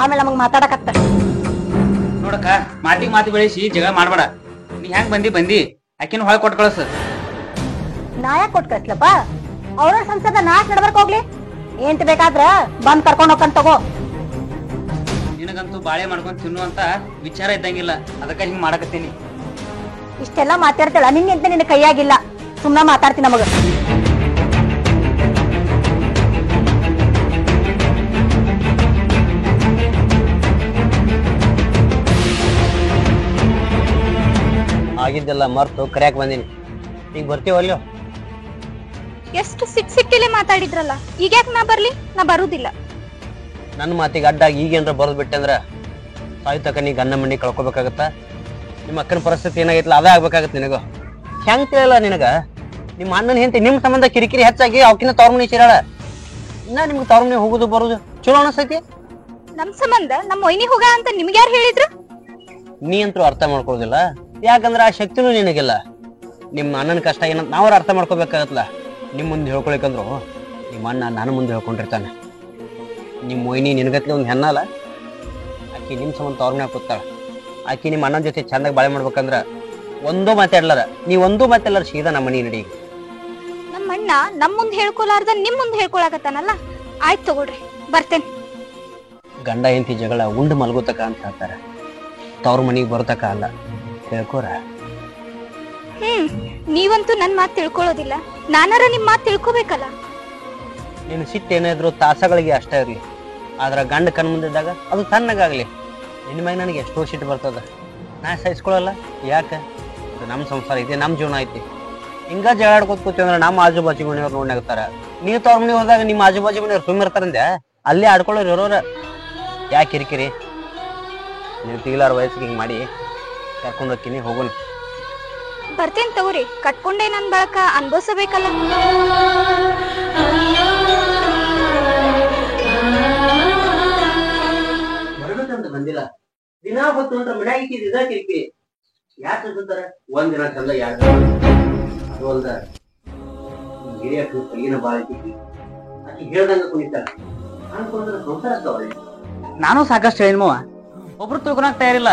ಆಮೇಲೆ ನಮಗ್ ಮಾತಾಡಕತ್ತ.
ನೋಡಕ್ಕ, ಮಾತಿಗೆ ಮಾತು ಬೆಳೆಸಿ ಜಗಳ ಮಾಡ್ಬೇಡ. ನೀ ಹೆಂಗ್ ಬಂದಿ ಆಕಿನ ಹೊಳ ಕೊಟ್ಟು ಕಳಸ.
ನಾ ಯಾಕೆ ಕೊಟ್ ಕಳ್ಸ್ಲಪ್ಪ? ಅವ್ರ ಸಂಸಾರದ ನಾಕ್ ನಡ್ಬರ್ಕ್ ಹೋಗ್ಲಿ. ಏಂತ ಬೇಕಾದ್ರ ಬಂದ್ ಕರ್ಕೊಂಡ್ ಹೋಗ್ಕಂತ ತಗೋ.
ನಿನಗಂತೂ ಬಾಳೆ ಮಾಡ್ಕೊಂಡ್ ತಿನ್ನುವಂತ ವಿಚಾರ ಇದ್ದಂಗಿಲ್ಲ, ಅದಕ್ಕ ಹಿಂಗ್ ಮಾಡಕತ್ತೀನಿ.
ಇಷ್ಟೆಲ್ಲಾ ಮಾತಾಡ್ತಾಳ, ನಿನ್ನೆಂತ ನಿನ್ನ ಕೈಯಾಗಿಲ್ಲ, ಸುಮ್ನ ಮಾತಾಡ್ತೀನಿ ನಮಗ.
ಆಗಿದ್ದೆಲ್ಲ ಮರ್ತು ಕರ್ಯಾಕ್ ಬಂದೀನಿ. ಈಗ ಬರ್ತೀವಲ್ಲೋ?
ಎಷ್ಟು ಸಿಟ್ಟಿಲೆ ಮಾತಾಡಿದ್ರಲ್ಲ, ಈಗ ಯಾಕೆ ನಾ ಬರ್ಲಿ? ನಾ ಬರುದಿಲ್ಲ.
ನನ್ನ ಮಾತಿಗೆ ಅಡ್ಡಾಗಿ ಈಗೇನ್ರ ಬರೋದ್ ಬಿಟ್ಟೆ ಅಂದ್ರ ಸಾಯ್ತಕ ನೀ ಗನ್ನ ಮಂಡಿ ಕಳ್ಕೊಬೇಕಾಗತ್ತ. ನಿಮ್ಮ ಅಕ್ಕನ ಪರಿಸ್ಥಿತಿ ಏನಾಗೈತಿಲ್ಲ ಅದೇ ಆಗ್ಬೇಕಾಗತ್ತೆ ನಿನಗ. ಹೆಂಗ್ ತಿಳಿಯಲ್ಲ ನಿನಗ? ನಿಮ್ಮ ಅಣ್ಣನ ಹೆಂಡತಿ ನಿಮ್ ಸಂಬಂಧ ಕಿರಿಕಿರಿ ಹೆಚ್ಚಾಗಿ ಅವಕಿನ ತವ್ರ ಮನಿ ಸೇರಾಳ. ಇನ್ನ ನಿಮ್ಗೆ ತವ್ರ ಮನಿ ಹೋಗುದು ಬರುದು ಚಲೋ ಅನಸ್ತೈತಿ?
ನಮ್ ಸಂಬಂಧ ನಮ್ಮ ಒಯ್ನಿ ಹೋಗ ಅಂತ ನಿಮ್ಗೆ ಯಾರು ಹೇಳಿದ್ರು?
ನೀ ಅಂತೂ ಅರ್ಥ ಮಾಡ್ಕೊಳ್ಳೋದಿಲ್ಲ, ಯಾಕಂದ್ರ ಆ ಶಕ್ತಿನೂ ನಿನಗಿಲ್ಲ. ನಿಮ್ಮ ಅಣ್ಣನ ಕಷ್ಟ ಏನಂತ ನಾವ್ರ ಅರ್ಥ ಮಾಡ್ಕೋಬೇಕಾಗತ್ತಲ್ಲ. ನಿಮ್ ಮುಂದೆ ಹೇಳ್ಕೊಳಿಕಂದ್ರು ನಿಮ್ಮ ಅಣ್ಣ ನನ್ನ ಮುಂದೆ ಹೇಳ್ಕೊಂಡಿರ್ತಾನೆ. ನಿಮ್ಮ ಮೊಯ್ನಿ ನಿನಗತ್ಲೆ ಒಂದು ಹೆಣ್ಣಲ್ಲ, ಆಕಿ ನಿಮ್ ಸಂಬಂಧ ತವ್ರ ಮನ್ಯಾಗ ಕೂತಾಳ. ಆಕಿ ನಿಮ್ಮ ಅಣ್ಣನ ಜೊತೆ ಚಂದಾಗಿ ಬಾಳೆ ಮಾಡ್ಬೇಕಂದ್ರ ಒಂದೂ ಮಾತಾಡ್ಲಾರ, ನೀ ಒಂದೂ ಮಾತಾಡ್ಲಾರ ಸೀದಾ ನಮ್ಮ ಮನಿ ನಡಿ.
ನಮ್ಮ ಅಣ್ಣ ನಮ್ ಮುಂದೆ ಹೇಳ್ಕೊಲಾರ್ದ ನಿಮ್ ಮುಂದೆ ಹೇಳ್ಕೊಳಕತ್ತಾನಲ್ಲ, ಆಯ್ತು ತಗೊಳ್ರಿ, ಬರ್ತೇನೆ.
ಗಂಡ ಹೆಂಡತಿ ಜಗಳ ಉಂಡು ಮಲ್ಗೋತಕ ಅಂತ ಹೇಳ್ತಾರ, ತವ್ರ ಮನಿಗೆ ಬರೋತಕ ಅಲ್ಲ. ಹೇಳ್ಕೋರ.
ನೀವಂತೂ ನನ್ ಮಾತು ತಿಳ್ಕೊಳ್ಳೋದಿಲ್ಲ, ನಾನಾರ ನಿಮ್ ಮಾತು ತಿಳ್ಕೊಬೇಕಲ್ಲ.
ನೀನು ಸಿಟ್ಟು ಏನಾದ್ರು ತಾಸಗಳಿಗೆ ಅಷ್ಟೇ ಇರ್ಲಿ, ಆದ್ರ ಗಂಡ ಕಣ್ ಮುಂದಿದ್ದಾಗ ಅದು ತಣ್ಣಗಾಗ್ಲಿ. ನಿನ್ನ ಮ್ಯಾಗ ನನಗೆ ಎಷ್ಟೋ ಸಿಟ್ಟು ಬರ್ತದ, ನಾ ಸಹಿಸ್ಕೊಳಲ್ಲ. ಯಾಕೆ? ಇದು ನಮ್ಮ ಸಂಸಾರ ಐತಿ, ನಮ್ಮ ಜೀವನ ಐತಿ. ಹಿಂಗ ಜಗಳ ಆಡ್ಕೋತ ಕೂತೀವಿ ಅಂದ್ರೆ ನಮ್ಮ ಆಜು ಬಾಜು ಮನೆಯವ್ರು ನೋಡ್ನಾಗ್ತಾರ. ನೀವು ತವ್ರ ಮನೆ ಹೋದಾಗ ನಿಮ್ಮ ಆಜು ಬಾಜು ಮನೆಯವ್ರು ಸುಮ್ಮಿರ್ತಾರಂದೆ, ಅಲ್ಲೇ ಆಡ್ಕೊಳ್ಳೋರು ಇರೋರ. ಯಾಕೆ ಕಿರಿಕಿರಿ? ನೀವು ತಿಗ್ಲಾರ ವಯಸ್ಸಿಗೆ ಹಿಂಗೆ ಮಾಡಿ ಕರ್ಕೊಂಡು ಹೋಗ್ತೀನಿ, ಹೋಗೋಣ.
ಬರ್ತೇನೆ ತಗೋರಿ, ಕಟ್ಕೊಂಡೆ ನನ್ ಬಳಕ ಅನ್ಭವಿಸಬೇಕಲ್ಲ.
ಬರ್ಬೇಕಂತ ಬಂದಿಲ್ಲ, ದಿನ ಹೊತ್ತು ಅಂದ್ರೆ ಮನ್ಯಾಗ ಇದ್ದ ಕಿರಿಕಿರಿ. ಯಾಕೆ ಅನ್ಸುತ್ತಾರೆ? ಒಂದಿನ ಚಂದ ಯಾರು ಅದು ಅಲ್ದ ಹಿರಿಯ ಕೈಗಿನ ಬಾಳ ಐತಿ, ಆಕಿ ಹೇಳ್ದಂಗ ಕುಣಿತಾರ ಅನ್ಕೊಂಡ್ರೆ ಸಂಸಾರ ಆಗ್ತಾವ.
ನಾನು ಸಾಕಷ್ಟು ಹೇಳಿದ್ಮವ, ಒಬ್ರು ತಿಳ್ಕೊಳಕ್ ತಯಾರಿಲ್ಲ.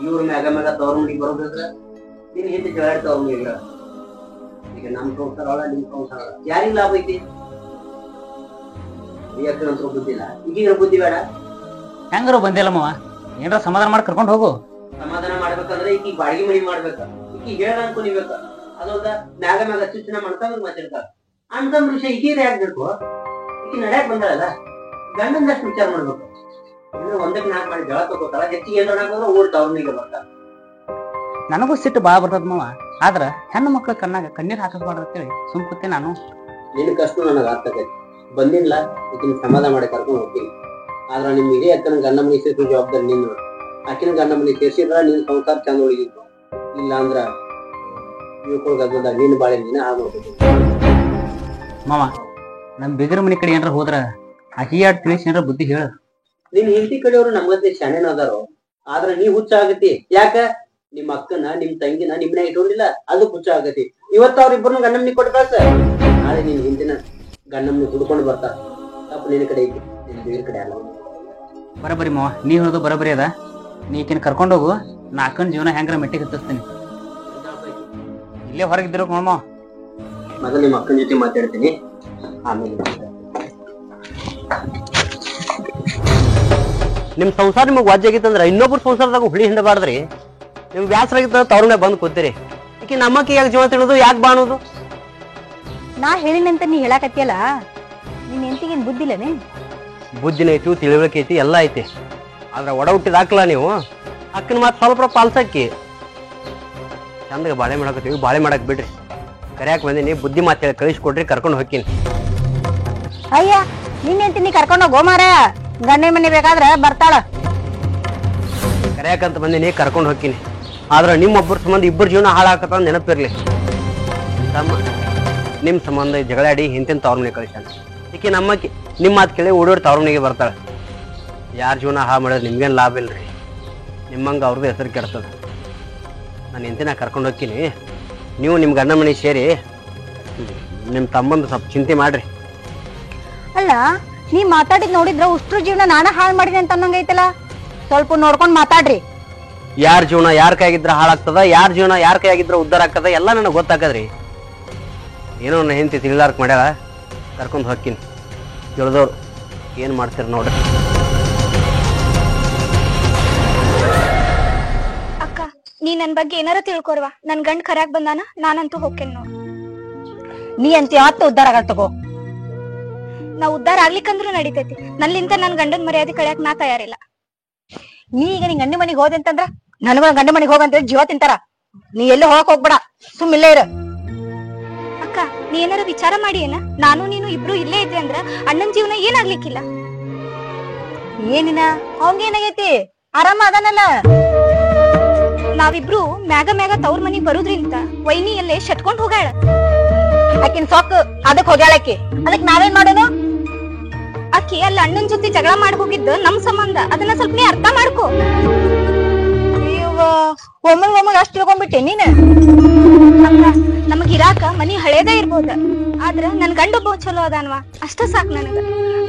ಇವ್ರ ಮ್ಯಾಗ ಮ್ಯಾಗ ತವ್ರ ಮನಿಗೆ ಬರೋದ್ರ ನಿನ್ ಹಿಂದೆ ಜಗಾಡ್ತಾವ. ಈಗ ನಮ್ ಸಂಸಾರ ನಿಮ್ ಸಂಸಾರ ಯಾರಿಗ ಲಾಭ ಐತಿ? ಯಾಕಂತ ಬುದ್ಧಿಲ್ಲ, ಈಗಿನ ಬುದ್ಧಿ ಬೇಡ.
ಹೆಂಗಾರು ಬಂದಿಲ್ಲಮ್ಮವ, ಏನ್ರ ಸಮಾಧಾನ ಮಾಡಿ ಕರ್ಕೊಂಡು ಹೋಗು.
ಸಮಾಧಾನ ಮಾಡ್ಬೇಕಂದ್ರೆ ಈಕಿ ಬಾಡಿಗೆ ಮನಿ ಮಾಡ್ಬೇಕ, ಈಕಿ ಹೇಳ ಅನ್ಕೊಂಡಿಬೇಕ. ಅದೊಂದ ಮ್ಯಾಗ ಮ್ಯಾಗ ಸೂಚನೆ ಮಾಡ್ತಾವ ಮಾತಾಡ್ತಾರ. ಅಂತಂದ್ ವಿಷಯ ಈಗೀರ ಯಾಕ್ಬೇಕು? ಈಕಿ ನಡ್ಯಾಕ್ ಬಂದಾಳಲ್ಲ, ಗಂಡಂದಷ್ಟು ವಿಚಾರ ಮಾಡ್ಬೇಕು. ಒಂದಕ್ಕೆ ನಾಲ್ಕು ಮಾಡಿ ಜಗಳ ತಗೋತಾಳ, ಹೆಚ್ಚಿಗೆ ಏನ್ ಹೋದ್ರೆ ಊರ್ ತವ್ರನಿಗೆ ಬರ್ತಾರ.
ನನಗೂ ಸಿಟ್ಟು ಬಾಳ ಬರ್ತದ ಮಾವ, ಆದ್ರ ಹೆಣ್ಣು ಮಕ್ಳ ಕಣ್ಣಾಗ ಕಣ್ಣೀರ್ ಹಾಕಸ್ಬಾರ್ದು ಅಂತೇಳಿ ಸುಮ್ ಕೂತೆ ನಾನು.
ನಿನ್ ಕಷ್ಟ ನನಗೆ ಆಗ್ತದೆ, ಬಂದಿಲ್ಲ ಈಕಿನ ಸಮಾಧಾನ ಮಾಡಿ ಕರ್ಕೊಂಡು ಹೋಗ್ತೀನಿ. ಆದ್ರ ನಿಮ್ ಹಿರಿಯ ಅಕ್ಕನ ಗಂಡ ಮನಿ ಸೇರಿಸೋ ಜವಾಬ್ದಾರಿ ನಿಂದು. ಆಕಿನ ಗಂಡ ಮನೆ ಸೇರ್ಸಿದ್ರ ನಿನ್ ಸಂಸಾರ ಚಂದ ಉಳಿದಿತ್ತು. ಇಲ್ಲ ಅಂದ್ರ ಗದ್ದಲ್ದಾಗ ನಿನ್ನ ಬಾಳೆ ನೀನ ಆಗ್ಬೇಕು.
ಮಾವ ನಮ್ ಬಿಗರ ಮನಿ ಕಡೆ ಏನಾರ ಹೋದ್ರ ಆಕಿ ಆಡ್ ತಿಳಿಸಿ ಏನಾರ ಬುದ್ಧಿ ಹೇಳ.
ನಿನ್ ಹೆಂಡತಿ ಕಡೆಯವ್ರು ನಮ್ಗತ್ತೆ ಶಾಣೆನ ಅದಾರೋ, ಆದ್ರ ನೀ ಹುಚ್ಚ ಆಗತಿ. ಯಾಕ ನಿಮ್ ಅಕ್ಕನ ನಿಮ್ ತಂಗಿನ ನಿಮ್ನ ಇಟ್ಕೊಂಡಿಲ್ಲ, ಅದು ಹುಚ್ಚ ಆಗತಿ. ಇವತ್ತ ಅವ್ರಿಬ್ಬರನ್ನ ಗಂಡಮ್ಮನಿ ಕೊಟ್ಟು ಕಳ್ಸ, ನಾಳೆ ನಿನ್ ಹಿಂದಿನ ಗಂಡಮ್ಮನಿ ಹುಡ್ಕೊಂಡು ಬರ್ತಾರ. ತಪ್ಪು ನಿನ್ನ ಕಡೆ ಐತಿ, ನಿನ್ ಬಿಗರ ಕಡೆ ಅಲ್ಲ.
ಬರಬರಿ ಮಾವ, ನೀ ಹೇಳೋದು ಬರಬರಿ ಅದ. ನೀ ಈಕಿನ ಕರ್ಕೊಂಡೋಗು, ನಾ ಅಕ್ಕನ ಜೀವನ ಹೆಂಗಾರ ಮೆಟ್ಟಿಗೆ ಹತ್ತಿಸ್ತೀನಿ. ಇಲ್ಲೇ ಹೊರಗಿದ್ದಿರೋ ಮಾವ.
ಮೊದಲು ನಿಮ್ಮ ಅಕ್ಕನ ಜೊತೆ ಮಾತಾಡ್ತೀನಿ, ಆಮೇಲೆ ನಿಮ್ ಸಂಸಾರ ನಿಮಗ್ ವಾಜ್ಯಾಗಿತ್ತಂದ್ರ ಇನ್ನೊಬ್ರು ಸಂಸಾರದಾಗ ಹುಳಿ ಹಿಂಡಬಾರ್ದ್ರಿ. ನಿಮ್ ಬ್ಯಾಸರಾಗಿತ್ತ ತವ್ರನ್ನೇ ಬಂದ್ ಕೂತೀರಿ. ಈಕಿ ನಮ್ಮಕ್ಕಿ ಯಾಕೆ ಜೀವ ತಿನ್ನೋದು, ಯಾಕೆ ಬಾಣೋದು?
ನಾ ಹೇಳಿನಂತ ನೀ ಹೇಳಾಕತ್ತಿಯಲ್ಲ, ನಿನ್ ಹೆಂಡತಿಗೇನ್ ಬುದ್ಧಿಲ್ಲನೆ?
ಬುದ್ಧಿನ ಐತಿ, ತಿಳುವಳಿಕೆ ಐತಿ, ಎಲ್ಲ ಐತಿ. ಆದ್ರ ಒಡ ಹುಟ್ಟಿದ ಹಾಕ್ಲಾ ನೀವು. ಅಕ್ಕನ ಮಾತು ಸ್ವಲ್ಪ ಪಾಲ್ಸಕ್ಕಿ. ಚಂದಾಗ ಬಾಳೆ ಮಾಡಕತ್ತೀವಿ, ಬಾಳೆ ಮಾಡಕ್ ಬಿಡ್ರಿ. ಕರ್ಯಾಕ್ ಬಂದಿನಿ, ಬುದ್ಧಿ ಮಾತು ಹೇಳಿ ಕಳಿಸ್ಕೊಡ್ರಿ, ಕರ್ಕೊಂಡು ಹೋಗ್ತೀನಿ.
ಅಯ್ಯ ನಿನ್ ಹೆಂಡತಿ ನೀ ಕರ್ಕೊಂಡೋಗೋ ಮಾರ, ಗಂಡನ ಮನೆ ಬೇಕಾದ್ರ ಬರ್ತಾಳ.
ಕರ್ಯಾಕಂತ ಬಂದಿನಿ, ಕರ್ಕೊಂಡು ಹೋಗ್ತೀನಿ. ಆದ್ರ ನಿಮ್ಮೊಬ್ಬರ ಸಂಬಂಧ ಇಬ್ಬರು ಜೀವನ ಹಾಳಾಕತ್ತ ನೆನಪಿರ್ಲಿ. ತಮ್ಮ ನಿಮ್ ಸಂಬಂಧ ಜಗಳಾಡಿ ಹಿಂತಿನ ತವ್ರ ಮನೆ ಕಳಿಸ್ತಾನೆ. ಈಕಿ ನಮ್ಮಕ್ಕಿ ನಿಮ್ಮ ಮಾತು ಕೇಳಿ ಓಡೋಡಿ ತವ್ರ ಮನೆಗೆ ಬರ್ತಾಳೆ. ಯಾರ ಜೀವನ ಹಾಳು ಮಾಡಿದ್ರೆ ನಿಮ್ಗೇನು ಲಾಭ ಇಲ್ರಿ. ನಿಮ್ಮಂಗೆ ಅವ್ರದ್ದು ಹೆಸರು ಕೆಡ್ತದ. ನಾನು ಹೆಂತಿನ ಕರ್ಕೊಂಡು ಹೋಗ್ತೀನಿ. ನೀವು ನಿಮ್ಮ ಗಂಡ ಮನೆ ಸೇರಿ ನಿಮ್ಮ ತಮ್ಮಂದು ಸ್ವಲ್ಪ ಚಿಂತೆ ಮಾಡ್ರಿ.
ಅಲ್ಲ ನೀ ಮಾತಾಡಿದ್ ನೋಡಿದ್ರ ಉಷ್ಟ್ರ ಜೀವನ ನಾನ ಹಾಳು ಮಾಡಿದೆ ಅಂತ ಅನ್ನಂಗೈತಲ್ಲ, ಸ್ವಲ್ಪ ನೋಡ್ಕೊಂಡ್ ಮಾತಾಡ್ರಿ.
ಯಾರ ಜೀವನ ಯಾರ ಕೈಯಾಗಿದ್ರ ಹಾಳಾಗ್ತದ, ಯಾರ ಜೀವನ ಯಾರ ಕೈಯಾಗಿದ್ರ ಉದ್ಧಾರ ಆಗ್ತದ, ಎಲ್ಲ ನನಗೆ ಗೊತ್ತಾಗದ್ರಿ. ಏನೋ ನನ್ನ ಹೆಂಡತಿ ತಿಳಿಲಾರ್ಕ್ ಮಾಡ್ಯಾಳ, ಕರ್ಕೊಂಡು ಹೋಗ್ತೀನಿ. ತಿಳಿದವ್ರು ಏನು ಮಾಡ್ತೀರಿ ನೋಡ್ರಿ.
ಅಕ್ಕ ನೀ ನನ್ ಬಗ್ಗೆ ಏನಾರ ತಿಳ್ಕೊರ್ವಾ, ನನ್ ಗಂಡ್ ಕರ್ಯಾಕ್ ಬಂದಾನ, ನಾನಂತೂ ಹೋಗ್ತೇನೆ ನೋಡ್.
ನೀ ಅಂತ ಯಾವತ್ತು ಉದ್ದಾರ ಆಗಲ್ ತಗೋ.
ನಾ ಉದ್ದಾರ ಆಗ್ಲಿಕ್ಕಂದ್ರೂ ನಡಿತೈತಿ, ನನ್ನಿಂದ ನನ್ ಗಂಡನ್ ಮರ್ಯಾದೆ ಕಳ್ಯಾಕ್ ನಾ ತಯಾರಿಲ್ಲ.
ನೀ ಈಗ ನಿನ್ ಗಂಡ ಮನಿಗ್ ಹೋದೆ ಅಂತಂದ್ರ ನನಗ ಗಂಡ ಮನಿಗ್ ಹೋಗಂತ ಜೀವ ತಿಂತಾರ. ನೀ ಎಲ್ಲೂ ಹೋಗಕ್ ಹೋಗ್ಬೇಡ, ಸುಮ್ ಇಲ್ಲೇ ಇರು.
ಅಕ್ಕ ನೀ ಏನಾರ ವಿಚಾರ ಮಾಡಿ ಏನ, ನಾನು ನೀನು ಇಬ್ರು ಇಲ್ಲೇ ಇದ್ವಿ ಅಂದ್ರ ಅಣ್ಣನ್ ಜೀವನ ಏನಾಗ್ಲಿಕ್ಕಿಲ್ಲ.
ಏನಿನ ಅವಂಗೇನಾಗೈತಿ, ಆರಾಮ ಅದನಲ್ಲ.
ನಾವಿಬ್ರು ಮ್ಯಾಗ ಮ್ಯಾಗ ತವ್ರ ಮನಿಗ್ ಬರುದ್ರಿಂದ ವೈನಿ ಎಲ್ಲೇ ಶಟ್ಕೊಂಡ್ ಹೋಗ್ಯಾಳ.
ಆಕಿನ ಸೊಕ್ಕು ಅದಕ್ ಹೋಗ್ಯಾಳಕಿ, ಅದಕ್ ನಾವೇನ್ ಮಾಡೋದು?
ಅಕ್ಕಿ ಅಲ್ಲಿ ಅಣ್ಣನ್ ಜೊತೆ ಜಗಳ ಮಾಡಿ ಹೋಗಿದ್ದು ನಮ್ ಸಂಬಂಧ, ಅದನ್ನ ಸ್ವಲ್ಪ ನೀ ಅರ್ಥ ಮಾಡ್ಕೋ.
ಒಮ್ಮಗ್ ಅಷ್ಟ್ ತಿಳ್ಕೊಂಡ್ಬಿಟ್ಟೆ ನೀನ್.
ಅಕ್ಕ ನಮಗ್ ಇರಾಕ ಮನಿ ಹಳೇದ ಇರ್ಬೋದ, ಆದ್ರ ನನ್ ಗಂಡೊಬ್ಬ ಚಲೋ ಅದಾನ್ವಾ, ಅಷ್ಟ ಸಾಕ್ ನನಗ.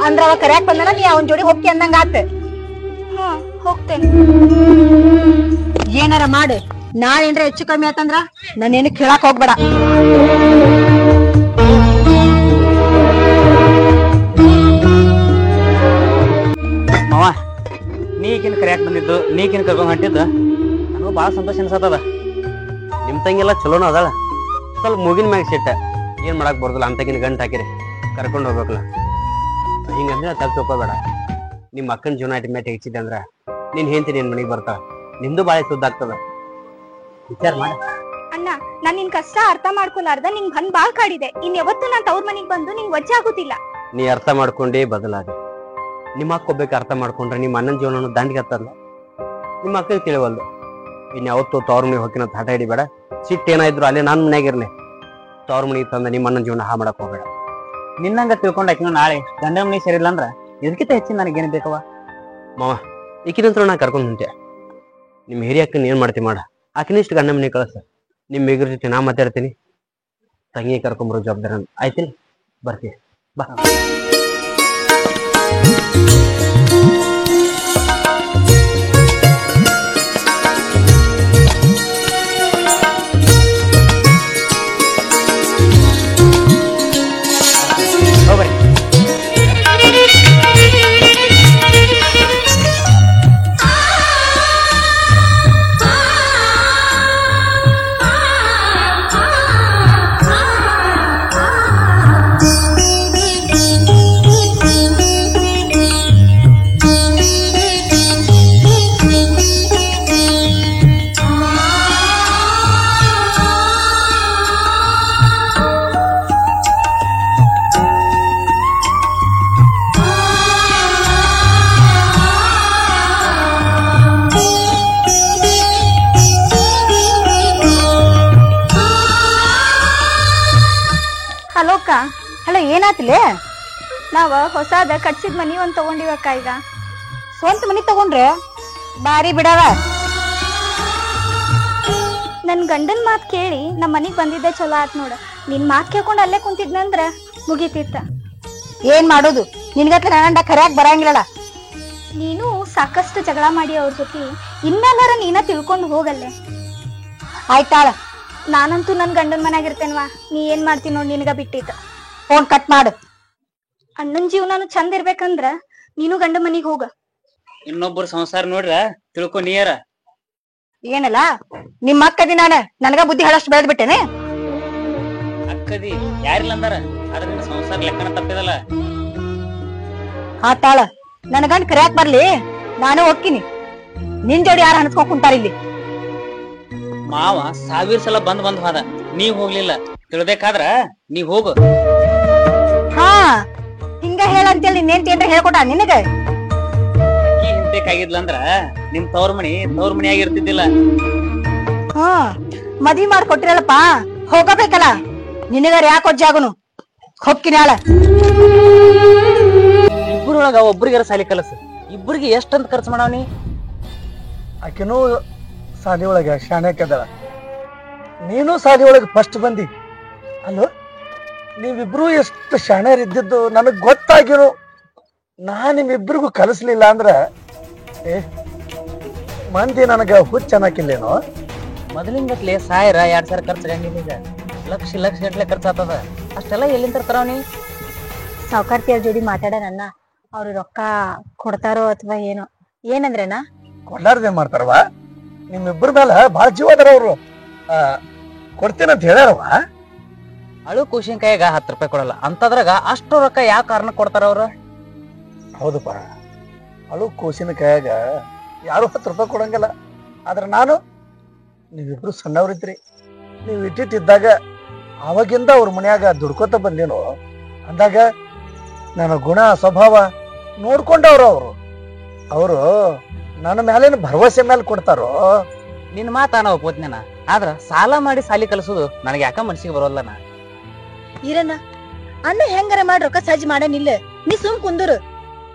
ಅಂದ್ರ ಅವ ಕರ್ಯಾಕ್ ಬಂದನ, ನೀ ಅವನ್ ಜೋಡಿ ಹೋಗ್ತಿ ಅಂದಂಗ ಆತ.
ಹೋಗ್ತೇನೆ.
ಏನಾರ ಮಾಡು, ನಾಳೆ ಏನ್ರ ಹೆಚ್ಚು ಕಮ್ಮಿ ಆತಂದ್ರ ನಾನೇನು ಕೇಳಾಕ್ ಹೋಗ್ಬೇಡ.
ಮಾವ ನೀ ಈಕಿನ ಕರ್ಯಾಕ್ ಬಂದಿದ್ದು, ನೀ ಈಕಿನ ಕರ್ಕೊಂಡ್ ಹೊಂಟಿದ್ದು ನನಗೂ ಭಾಳ ಸಂತೋಷ ಅನ್ಸತ್ತದ.
ನಿಮ್ಮ ತಂಗಿಯೆಲ್ಲ ಚಲೋನ ಅದಾಳ, ಸ್ವಲ್ಪ ಮುಗಿನ ಮ್ಯಾಗ ಸಿಟ್ಟ. ಏನು ಮಾಡಕ್ ಬರೋದಿಲ್ಲ, ಅಂತಕಿನ ಗಂಟು ಹಾಕಿರಿ ಕರ್ಕೊಂಡು ಹೋಗ್ಬೇಕಲ್ಲ. ಹಿಂಗಂದ್ರೆ ತಪ್ಪು ತಿಳ್ಕೊಬೇಡ. ನಿಮ್ಮ ಅಕ್ಕನ ಜೀವನ ಮ್ಯಾಟ್ ಹೆಚ್ಚಿದ್ದೆ ಅಂದ್ರ ನೀನ್ ಹೆಂಡತಿ ನಿನ್ ಮನೆಗೆ ಬರ್ತಾಳ, ನಿಮ್ದು ಬಾಳೆ ಸುದ್ದಾಗ್ತದ. ವಿಚಾರ ಮಾಡ.
ಅಣ್ಣ ನಾನ್ ನಿನ್ ಕಷ್ಟ ಅರ್ಥ ಮಾಡ್ಕೊಲಾರ್ದ ನಿಂಗ್ ಬಂದ್ ಬಾಳ್ ಕಾಡಿದೆ. ಇನ್ ಯಾವತ್ತು ನಾನ್ ತವ್ರ ಮನಿಗ್ ಬಂದು ನಿಂಗ್ ವಜ್ಜೆ ಆಗುದಿಲ್ಲ.
ನೀ ಅರ್ಥ ಮಾಡ್ಕೊಂಡೇ ಬದಲಾದೆ. ನಿಮ್ಮ ಅಕ್ಕ ಒಬ್ಬಕ್ಕೆ ಅರ್ಥ ಮಾಡ್ಕೊಂಡ್ರೆ ನಿಮ್ಮ ಅಣ್ಣನ ಜೀವನ ದಂಡಿಗೆ ಹತ್ತಲ್ಲ. ನಿಮ್ಮ ಅಕ್ಕಗೆ ತಿಳಿವಲ್ದು. ಇನ್ಯಾವತ್ತು ತವ್ರ ಮನೆಗೆ ಹೋಗಿನ ಹಠ ಹಿಡಿಬೇಡ. ಸಿಟ್ಟು ಏನಾದ್ರು ಅಲ್ಲೇ ನನ್ನ ಮನೆಯಾಗಿರ್ಲಿ. ತವ್ರ ಮನೆಗೆ ತಂದ ನಿಮ್ಮ ಅಣ್ಣನ ಜೀವನ ಹಾ ಮಾಡಕ್ ಹೋಗ್ಬೇಡ.
ನಿನ್ನಂಗ ತಿಳ್ಕೊಂಡ್ ಆಕಿನ ನಾಳೆ ಗಂಡ ಮನೆ ಸೇರಿಲ್ಲ ಅಂದ್ರ ಇದಕ್ಕಿಂತ ಹೆಚ್ಚಿನ ನನಗೇನು ಬೇಕವ
ಮಾವ. ಈಕಿನಂತರ ನಾ ಕರ್ಕೊಂಡು ಹೊಂಟೆ. ನಿಮ್ಮ ಹಿರಿಯ ಅಕ್ಕನ ಏನ್ ಮಾಡ್ತಿ ಮಾಡ. ಆಕಿನಿಷ್ಟು ಗಂಡ ಮನೆ ಕಳಿಸ. ನಿಮ್ಮ ಮೇಗ್ರ ಜೊತೆ ನಾ ಮಾತಾಡ್ತೀನಿ, ತಂಗಿ ಕರ್ಕೊಂಬರೋ ಜವಾಬ್ದಾರ ಆಯ್ತಿಲ್ಲ. ಬರ್ತೀವಿ ಬಾ.
ಹೋಗ್ಬರಿ.
ಹಲೋ ಅಕ್ಕ.
ಹಲೋ ಏನಾತಿಲೆ?
ನಾವ ಹೊಸಾದ ಕಟ್ಸಿದ್ ಮನಿ ಒಂದ್ ತಗೊಂಡಿವಕ್ಕ. ಈಗ
ಸ್ವಂತ ಮನಿ ತಗೊಂಡ್ರೆ ಬಾರಿ ಬಿಡವ.
ನನ್ ಗಂಡನ್ ಮಾತ್ ಕೇಳಿ ನಮ್ ಮನಿಗ್ ಬಂದಿದ್ದೆ ಚಲೋ ಆತ್ ನೋಡ. ನಿನ್ ಮಾತ್ ಕೇಳ್ಕೊಂಡ್ ಅಲ್ಲೇ ಕುಂತಿದ್ನಂದ್ರ ಮುಗೀತಿತ್ತ.
ಏನ್ ಮಾಡೋದು, ನಿನ್ಗತ್ಲ ನನ್ನ ಕರ್ಯಾಕ್ ಬರಂಗಿಲ್ಲಲ್ಲ.
ನೀನು ಸಾಕಷ್ಟು ಜಗಳ ಮಾಡಿ ಅವ್ರ ಜೊತೆ, ಇನ್ಮೇಲಾರ ನೀನ ತಿಳ್ಕೊಂಡು ಹೋಗಲ್ಲೇ.
ಆಯ್ತಾಳ,
ನಾನಂತೂ ನನ್ ಗಂಡನ್ ಮನ್ಯಾಗಿರ್ತೇನ್ವಾ. ನೀ ಏನ್ ಮಾಡ್ತೀನಿ ನೋಡ್, ನಿನಗ ಬಿಟ್ಟಿದ್ದ.
ಫೋನ್ ಕಟ್ ಮಾಡು.
ಅಣ್ಣನ್ ಜೀವನಾನು ಚಂದ ಇರ್ಬೇಕಂದ್ರ ನೀನು ಗಂಡ ಮನಿಗ್ ಹೋಗ.
ಇನ್ನೊಬ್ಬರ ಸಂಸಾರ ನೋಡ್ರ ತಿಳ್ಕೊ ನೀಯರ.
ಏನಲ್ಲ ನಿಮ್ಮ ಅಕ್ಕದಿ ನಾನ ನನಗ ಬುದ್ಧಿ ಹೇಳಷ್ಟು ಬೆಳೆದ್ ಬಿಟ್ಟೆನೆ.
ಅಕ್ಕದಿ ಯಾರಿಲ್ಲ ಅಂದಾರ, ಆದ್ರೆ ನಿನ್ನ ಸಂಸಾರ ಲೆಕ್ಕನ ತಪ್ಪಿದಲ್ಲ.
ಆತಾಳ, ನನ್ ಗಂಡ ಕರ್ಯಾಕ್ ಬರ್ಲಿ, ನಾನು ಹೋಗ್ತೀನಿ. ನಿನ್ ಜೋಡಿ ಯಾರು ಹಣಸ್ಕೊಂಡ್ ಕುಂತಾರ ಇಲ್ಲಿ?
ಮಾವ 1000 ಸಲ ಬಂದ್ ಹೋದ, ನೀವ್ ಹೋಗ್ಲಿಲ್ಲ. ತಿಳ್ಬೇಕಾದ್ರ ನೀವ್ ಹೋಗು.
ಹಾ, ಹಿಂಗ ಹೇಳಂತೇಳಿ ನಿನ್ನೇಂತಿ ಏನ್ರ ಹೇಳ್ಕೊಟ ನಿನಗ?
ಈ ಹಿಂಬೇಕಾಗಿದ್ಲಂದ್ರ ನಿಮ್ ತವ್ರ ಮನಿ ಆಗಿರ್ತಿದ್ದಿಲ್ಲ.
ಹಾ, ಮದ್ವಿ ಮಾಡ್ಕೊಟ್ಟಿರಲ್ಲಪ್ಪ, ಹೋಗಬೇಕಲ್ಲ. ನಿನಗಾರ ಯಾಕೆ ಒಜ್ಜಾಗುನು? ಹೊಕ್ಕಿನ ಆಳ.
ಇಬ್ಬರೊಳಗ ಒಬ್ರಿಗಾರ ಸಾಲಿ ಕಲಸ. ಇಬ್ಬರಿಗೆ ಎಷ್ಟಂತ ಖರ್ಚು ಮಾಡವನಿ?
ಆಕಿನೂ ಸಾಲಿ ಒಳಗ ಶಾಣ್ಯಾಕದಾಳ, ನೀನು ಸಾಲಿ ಒಳಗ ಫಸ್ಟ್ ಬಂದಿ. ಅಲ್ಲೋ, ನೀವಿಬ್ರು ಎಷ್ಟು ಶಾಣ್ಯರ್ ಇದ್ದಿದ್ದು ನನಗ್ ಗೊತ್ತಾಗಿರು. ನಾ ನಿಮ್ಮಿಬ್ರಿಗೂ ಕಲಿಸ್ಲಿಲ್ಲ ಅಂದ್ರ ಮಂದಿ ನನಗ ಹುಚ್ಚ ಅನ್ನಕಿಲ್ಲೇನೋ.
ಮೊದಲಿನ ಗಟ್ಲೆ 1000-2000 ಖರ್ಚಾಗಂಗಿಲ್ಲ. ಈಗ ಲಕ್ಷ ಗಟ್ಲೆ ಖರ್ಚಾಗ್ತದ. ಅಷ್ಟೆಲ್ಲ ಎಲ್ಲಿಂದ ತರ್ತಾರವನಿ?
ಸಾವುಕಾರ್ತಿಯರ್ ಜೋಡಿ ಮಾತಾಡೋಣ, ಅವ್ರು ರೊಕ್ಕ ಕೊಡ್ತಾರೋ ಅಥವಾ ಏನೋ. ಏನಂದ್ರೇನಾ?
ಕೊಂಡಾರ್ದೇನ್ ಮಾಡ್ತಾರವ? ನಿಮ್ಮಿಬ್ಬರ ಮೇಲೆ ಬಾಳ ಜೀವ ಅದಾರ ಅವ್ರು. ಕೊಡ್ತೇನಂತ ಹೇಳ್ಯಾರವ.
ಅಳು ಕೂಶಿನ್ಕಾಯಿಗ 10 ರೂಪಾಯಿ ಕೊಡಲ್ಲ ಅಂತದ್ರಾಗ ಅಷ್ಟು ರೊಕ್ಕ ಯಾವ ಕಾರಣ ಕೊಡ್ತಾರ ಅವ್ರು?
ಹೌದಪ್ಪ, ಅಳು ಕೋಸಿನ ಕೈಯಾಗ ಯಾರು 10 ರೂಪಾಯಿ ಕೊಡಂಗಿಲ್ಲ. ಆದ್ರೆ ನಾನು, ನೀವಿಬ್ರು ಸಣ್ಣವ್ರಿದ್ರಿ, ನೀವು ಇಟ್ಟಿದ್ದಾಗ ಅವಾಗಿಂದ ಅವ್ರ ಮನ್ಯಾಗ ದುಡ್ಕೋತ ಬಂದೇನೋ ಅಂದಾಗ ನನ್ನ ಗುಣ ಸ್ವಭಾವ ನೋಡ್ಕೊಂಡವ್ರು ಅವರು ನನ್ನ ಮೇಲೇನು ಭರವಸೆ ಮೇಲೆ ಕೊಡ್ತಾರೋ.
ನಿನ್ ಮಾತ ನಾ ಒಪ್ಪೋತ್ನೇನ, ಆದ್ರ ಸಾಲ ಮಾಡಿ ಸಾಲಿ ಕಲಿಸೋದು ನನಗೆ ಯಾಕ ಮನ್ಸಿಗೆ ಬರೋಲ್ಲನ.
ಇರಣ್ಣ, ಅಣ್ಣ ಹೆಂಗಾರ ಮಾಡಿ ರೊಕ್ಕ ಸಜ್ಜ ಮಾಡನಿಲ್ಲ, ನೀ ಸುಮ್ ಕುಂದರು.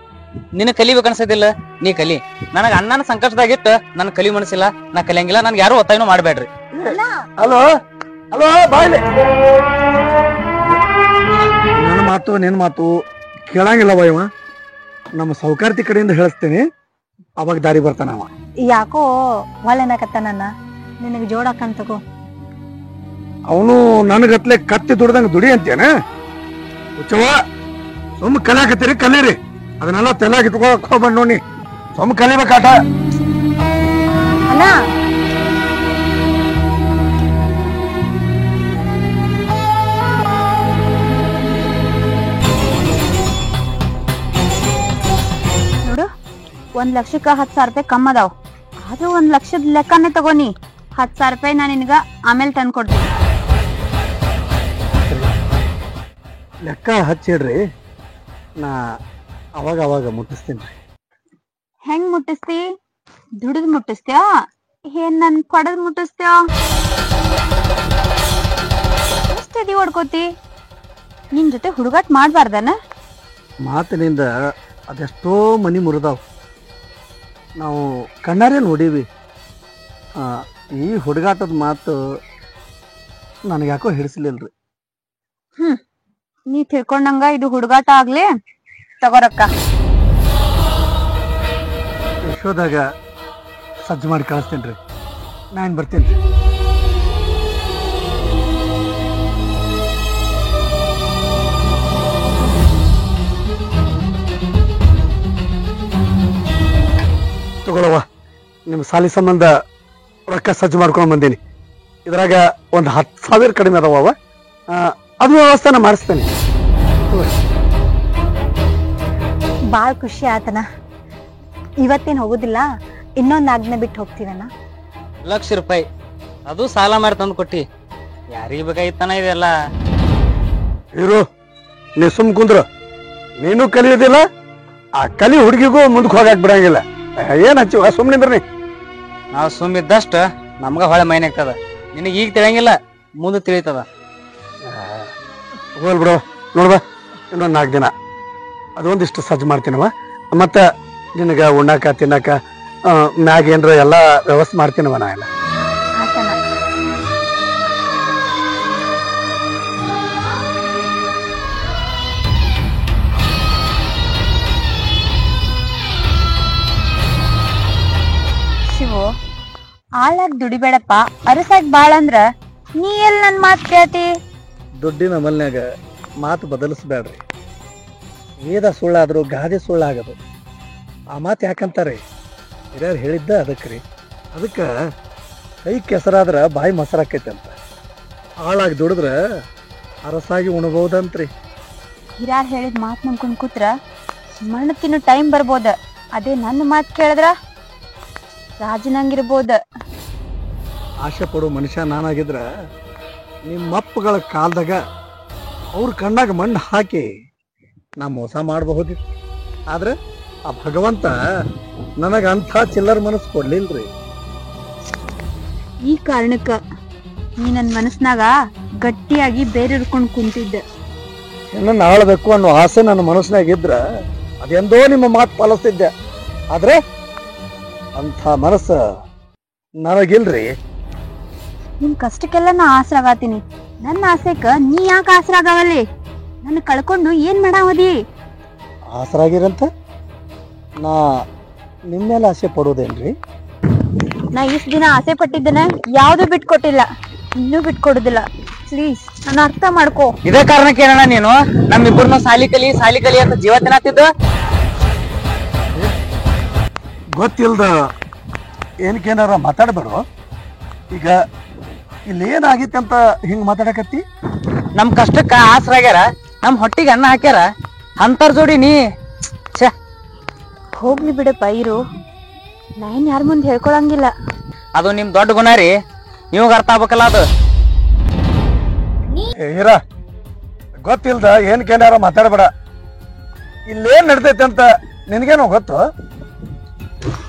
ನಿನ್ನ ಕಲಿಬೇಕು ಅನ್ಸದಿಲ್ಲ, ನೀ ಕಲಿ. ನನಗ ಅಣ್ಣನ ಸಂಕಷ್ಟದಾಗಿಟ್ಟು ನನ್ ಕಲಿ ಮನಸ್ಸಿಲ್ಲ, ನಾ ಕಲಿಯಂಗಿಲ್ಲ. ನನ್ಗೆ ಯಾರು ಒತ್ತಾಯನೂ ಮಾಡ್ಬೇಡ್ರಿ.
ಹಲೋ ಹಲೋ, ಬಾಯ್ಲೆ. ನನ್ನ ಮಾತು ನಿನ್ನ ಮಾತು ಕೇಳಂಗಿಲ್ಲವ ಇವ. ನಮ್ಮ ಸೌಕಾರ್ತಿ ಕಡೆಯಿಂದ ಹೇಳಿಸ್ತೇನೆ, ಅವಾಗ ದಾರಿ ಬರ್ತಾನವ.
ಯಾಕೋ ಒಳ್ಳೆನಕತ್ತ ನನ್ನ ನಿನಗೆ ಜೋಡಾಕಂತ ತಗೋ.
ಅವನು ನನಗತ್ಲೆ ಕತ್ತಿ ದುಡ್ದಂಗ ದುಡಿ ಅಂತೇನ? ಹುಚ್ಚವ, ಸುಮ್ಮ ಕಲಿಯಾಕತ್ತೀರಿ, ಕಲೀರಿ. ಅದನ್ನೆಲ್ಲ ತೆಲಾಗಿ ಇಟ್ಕೊಳಕ್ ಹೋಗ್ಬಂದ್ ನೋಡಿ, ಸುಮ್ಮ ಕಲಿಬೇಕಾಟ.
ಅಣ್ಣ,
ನೋಡು, 1 ಲಕ್ಷಕ್ಕ 10,000 ರೂಪಾಯಿ ಕಮ್ಮ ಅದಾವ. ಆದ್ರೂ 1 ಲಕ್ಷದ ಲೆಕ್ಕನೇ ತಗೋನಿ. 10,000 ರೂಪಾಯಿ ನಾ ನಿನ್ಗ ಆಮೇಲೆ ತಂದು ಕೊಡ್ತೀನಿ.
ಲೆಕ್ಕ ಹಚ್ಚಿಡ್ರಿ, ನಾ ಅವಾಗ ಮುಟ್ಟಿಸ್ತೀನಿ.
ಹೆಂಗ್ ಮುಟ್ಟಿಸ್ತಿ? ದುಡಿದ್ ಮುಟ್ಟಿಸ್ತ್ಯಾ ಏನ್ ನನ್ ಪಡದ್ ಮುಟ್ಟಿಸ್ತ್ಯಾ? ಎಷ್ಟದಿ ಹೊಡ್ಕೋತಿ? ನಿನ್ ಜೊತೆ ಹುಡುಗಾಟ ಮಾಡ್ಬಾರ್ದನ?
ಮಾತಿನಿಂದ ಅದೆಷ್ಟೋ ಮನಿ ಮುರಿದಾವ್, ನಾವು ಕಣ್ಣಾರೆ ನೋಡೀವಿ. ಈ ಹುಡುಗಾಟದ ಮಾತು ನನಗೆ ಯಾಕೋ ಹಿಡಿಸ್ಲಿಲ್ರಿ.
ನೀ ತಿಳ್ಕೊಂಡಂಗ ಇದು ಹುಡುಗಾಟ ಆಗ್ಲಿ, ತಗೋರಕ್ಕ.
ಯಶೋದಾಗ ಸಜ್ಜು ಮಾಡಿ ಕಳಿಸ್ತೇನೆ ರೀ, ನಾನು ಬರ್ತೀನಿ. ತಗೊಳವ, ನಿಮ್ಮ ಸಾಲಿ ಸಂಬಂಧ ರೊಕ್ಕ ಸಜ್ಜು ಮಾಡ್ಕೊಂಡ್ ಬಂದೀನಿ. ಇದ್ರಾಗ ಒಂದು 10,000 ಕಡಿಮೆ ಅದಾವ, ಅದು ವ್ಯವಸ್ಥೆನ ಮಾಡಿಸ್ತೇನೆ.
ಬಾಳ ಖುಷಿ ಆತನ. ಇವತ್ತೇನ್ ಹೋಗುದಿಲ್ಲ, ಇನ್ನೊಂದ್ 4 ದಿನ ಬಿಟ್ಟು ಹೋಗ್ತೀವಣ್ಣ.
1 ಲಕ್ಷ ರೂಪಾಯಿ ಅದು ಸಾಲ ಮಾಡಿ ತಂದು ಕೊಟ್ಟಿ. ಯಾರಿಗೆ ಬೇಕಾಗಿತ್ತಾನ ಇದೆಲ್ಲ?
ಇರು, ನೀ ಸುಮ್ ಕುಂದ್ರ. ನೀನು ಕಲಿಯೋದಿಲ್ಲ, ಆ ಕಲಿ ಹುಡುಗಿಗೂ ಮುಂದಕ್ಕೆ ಹೋಗಾಕ್ ಬಿಡಂಗಿಲ್ಲ. ಏನ್ ಹಚ್ಚಿವ ಸುಮ್ನಿಂದ್ರಿ.
ನಾವು ಸುಮ್ಮಿದ್ದಷ್ಟ ನಮ್ಗ ಹೊಳೆ ಮೈನ್ ಆಗ್ತದ. ನಿನಗೆ ಈಗ ತಿಳಿಯಂಗಿಲ್ಲ, ಮುಂದೆ ತಿಳಿತದ.
ಹೋಲ್ ಬಿಡು ನೋಡ್ಬಾ ಇನ್ನೊಂದು 4 ದಿನ ಅದೊಂದಿಷ್ಟು ಸಜ್ಜು ಮಾಡ್ತೀನವ ಮತ್ತು ನಿನಗೆ ಉಣ್ಣಾಕ ತಿನ್ನಕ ಮ್ಯಾಗ ಏನ್ರ ಎಲ್ಲ ವ್ಯವಸ್ಥೆ ಮಾಡ್ತೀನವ ನಾ ಎಲ್ಲ.
ಆತನ ಶಿವು ಆಳಾಗ್ ದುಡಿಬೇಡಪ್ಪ ಅರಸಾಗ್ ಬಾಳ ಅಂದ್ರ ನೀ ಎಲ್ ನನ್ ಮಾತ್ ಕೇಳ್ತಿ.
ದುಡ್ಡಿನ ಅಮಲ್ನ್ಯಾಗ ಮಾತು ಬದಲಿಸ್ಬೇಡ್ರಿ. ವೇದ ಸುಳ್ಳಾದರೂ ಗಾದೆ ಸುಳ್ಳಾಗದು. ಆ ಮಾತು ಯಾಕಂತಾರೆ ಹಿರಿಯರು ಹೇಳಿದ್ದ ಅದಕ್ಕೆ ರೀ. ಅದಕ್ಕೆ ಕೈ ಕೆಸರಾದ್ರೆ ಬಾಯಿ ಮೊಸರಾಕೈತೆ ಅಂತ. ಹಾಳಾಗಿ ದುಡಿದ್ರೆ ಅರಸಾಗಿ ಉಣಬಹುದಂತ್ರಿ.
ಹಿರಿಯರ್ ಹೇಳಿದ್ ಮಾತ್ ನಂಬ್ಕೊಂಡ್ ಕೂತ್ರ ಮಣ್ಣು ತಿನ್ನೋ ಟೈಮ್ ಬರ್ಬೋದ. ಅದೇ ನನ್ನ ಮಾತ್ ಕೇಳಿದ್ರ ರಾಜನಂಗಿರ್ಬೋದ.
ಆಸೆ ಪಡೋ ಮನುಷ್ಯ ನಾನಾಗಿದ್ರೆ ನಿಮ್ಮಪ್ಪಗಳ ಕಾಲದಾಗ ಅವ್ರ ಕಣ್ಣಾಗ ಮಣ್ಣು ಹಾಕಿ ನಾ ಮೋಸ ಮಾಡಬಹುದಿತ್ತು. ಆದ್ರೆ ಆ ಭಗವಂತ ನನಗೆ ಅಂಥ ಚಿಲ್ಲರ್ ಮನಸ್ಸು ಕೊಡ್ಲಿಲ್ರಿ.
ಈ ಕಾರಣಕ್ಕ ನೀ ನನ್ ಮನಸ್ನಾಗ ಗಟ್ಟಿಯಾಗಿ ಬೇರಿಡ್ಕೊಂಡ್ ಕುಂತಿದ್ದೆ.
ಹೆಣ್ಣನ್ನು ಆಳ್ಬೇಕು ಅನ್ನೋ ಆಸೆ ನನ್ನ ಮನಸ್ಸಿನಾಗ ಇದ್ರ ಅದೆಂದೋ ನಿಮ್ಮ ಮಾತು ಪಾಲಿಸ್ತಿದ್ದೆ. ಆದ್ರೆ ಅಂಥ ಮನಸ್ಸು ನನಗಿಲ್ರಿ.
ನಿನ್ ಕಷ್ಟಕ್ಕೆಲ್ಲ ನಾ ಆಸರಾಗತೀನಿ. ನನ್ನ ಆಸೆಕ ನೀ ಯಾಕೆ ಆಸರಾಗವಲ್ಲಿ? ನನ್ನ ಕಳ್ಕೊಂಡು ಏನ್ ಮಾಡಾವದಿ?
ಆಸರಾಗಿರಂತ ನಾ ನಿಮ್ಮೆಲ್ಲ ಆಸೆ ಪಡೋದೇನ್ರಿ?
ನಾ ಇಷ್ಟ ದಿನ ಆಸೆ ಪಟ್ಟಿದ್ದನ ಯಾವ್ದು ಬಿಟ್ಕೊಟ್ಟಿಲ್ಲ, ಇನ್ನೂ ಬಿಟ್ಕೊಡುದಿಲ್ಲ. ಪ್ಲೀಸ್ ನನ್ನ ಅರ್ಥ ಮಾಡ್ಕೋ.
ಇದೇ ಕಾರಣಕ್ಕೆ ಏನಣ್ಣ ನೀನು ನಮ್ಮಿಬ್ಬರನ್ನ ಸಾಲಿ ಕಲಿ ಅಂತ ಜೀವ ತಿನ್ನತ್ತಿದ್ದು?
ಗೊತ್ತಿಲ್ದ ಏನಕ್ಕೇನಾರ ಮಾತಾಡ್ಬೇಡು. ಈಗ ಇಲ್ಲಿ ಏನಾಗಿತ್ತು ಅಂತ ಹಿಂಗ್ ಮಾತಾಡಕತ್ತಿ?
ನಮ್ ಕಷ್ಟಕ್ಕ ಆಸರಾಗ್ಯಾರ, ನಮ್ ಹೊಟ್ಟಿಗೆ ಅನ್ನ ಹಾಕ್ಯಾರ, ಅಂತರ್ ಜೋಡಿ ನೀ ಛೆ.
ಹೋಗ್ಲಿ ಬಿಡಪ್ಪ ಇರು, ನಾನ್ ಯಾರ ಮುಂದೆ ಹೇಳ್ಕೊಳಂಗಿಲ್ಲ.
ಅದು ನಿಮ್ ದೊಡ್ಡ ಗುಣ ರೀ, ನೀವಾಗ ಅರ್ಥ ಆಗ್ಬೇಕಲ್ಲ ಅದು.
ಹೀರ ಗೊತ್ತಿಲ್ದ ಏನಕ್ಕೇನಾರ ಮಾತಾಡ್ಬೇಡ. ಇಲ್ಲೇನ್ ನಡ್ದೈತೆ ಅಂತ ನಿನಗೇನೋ ಗೊತ್ತು?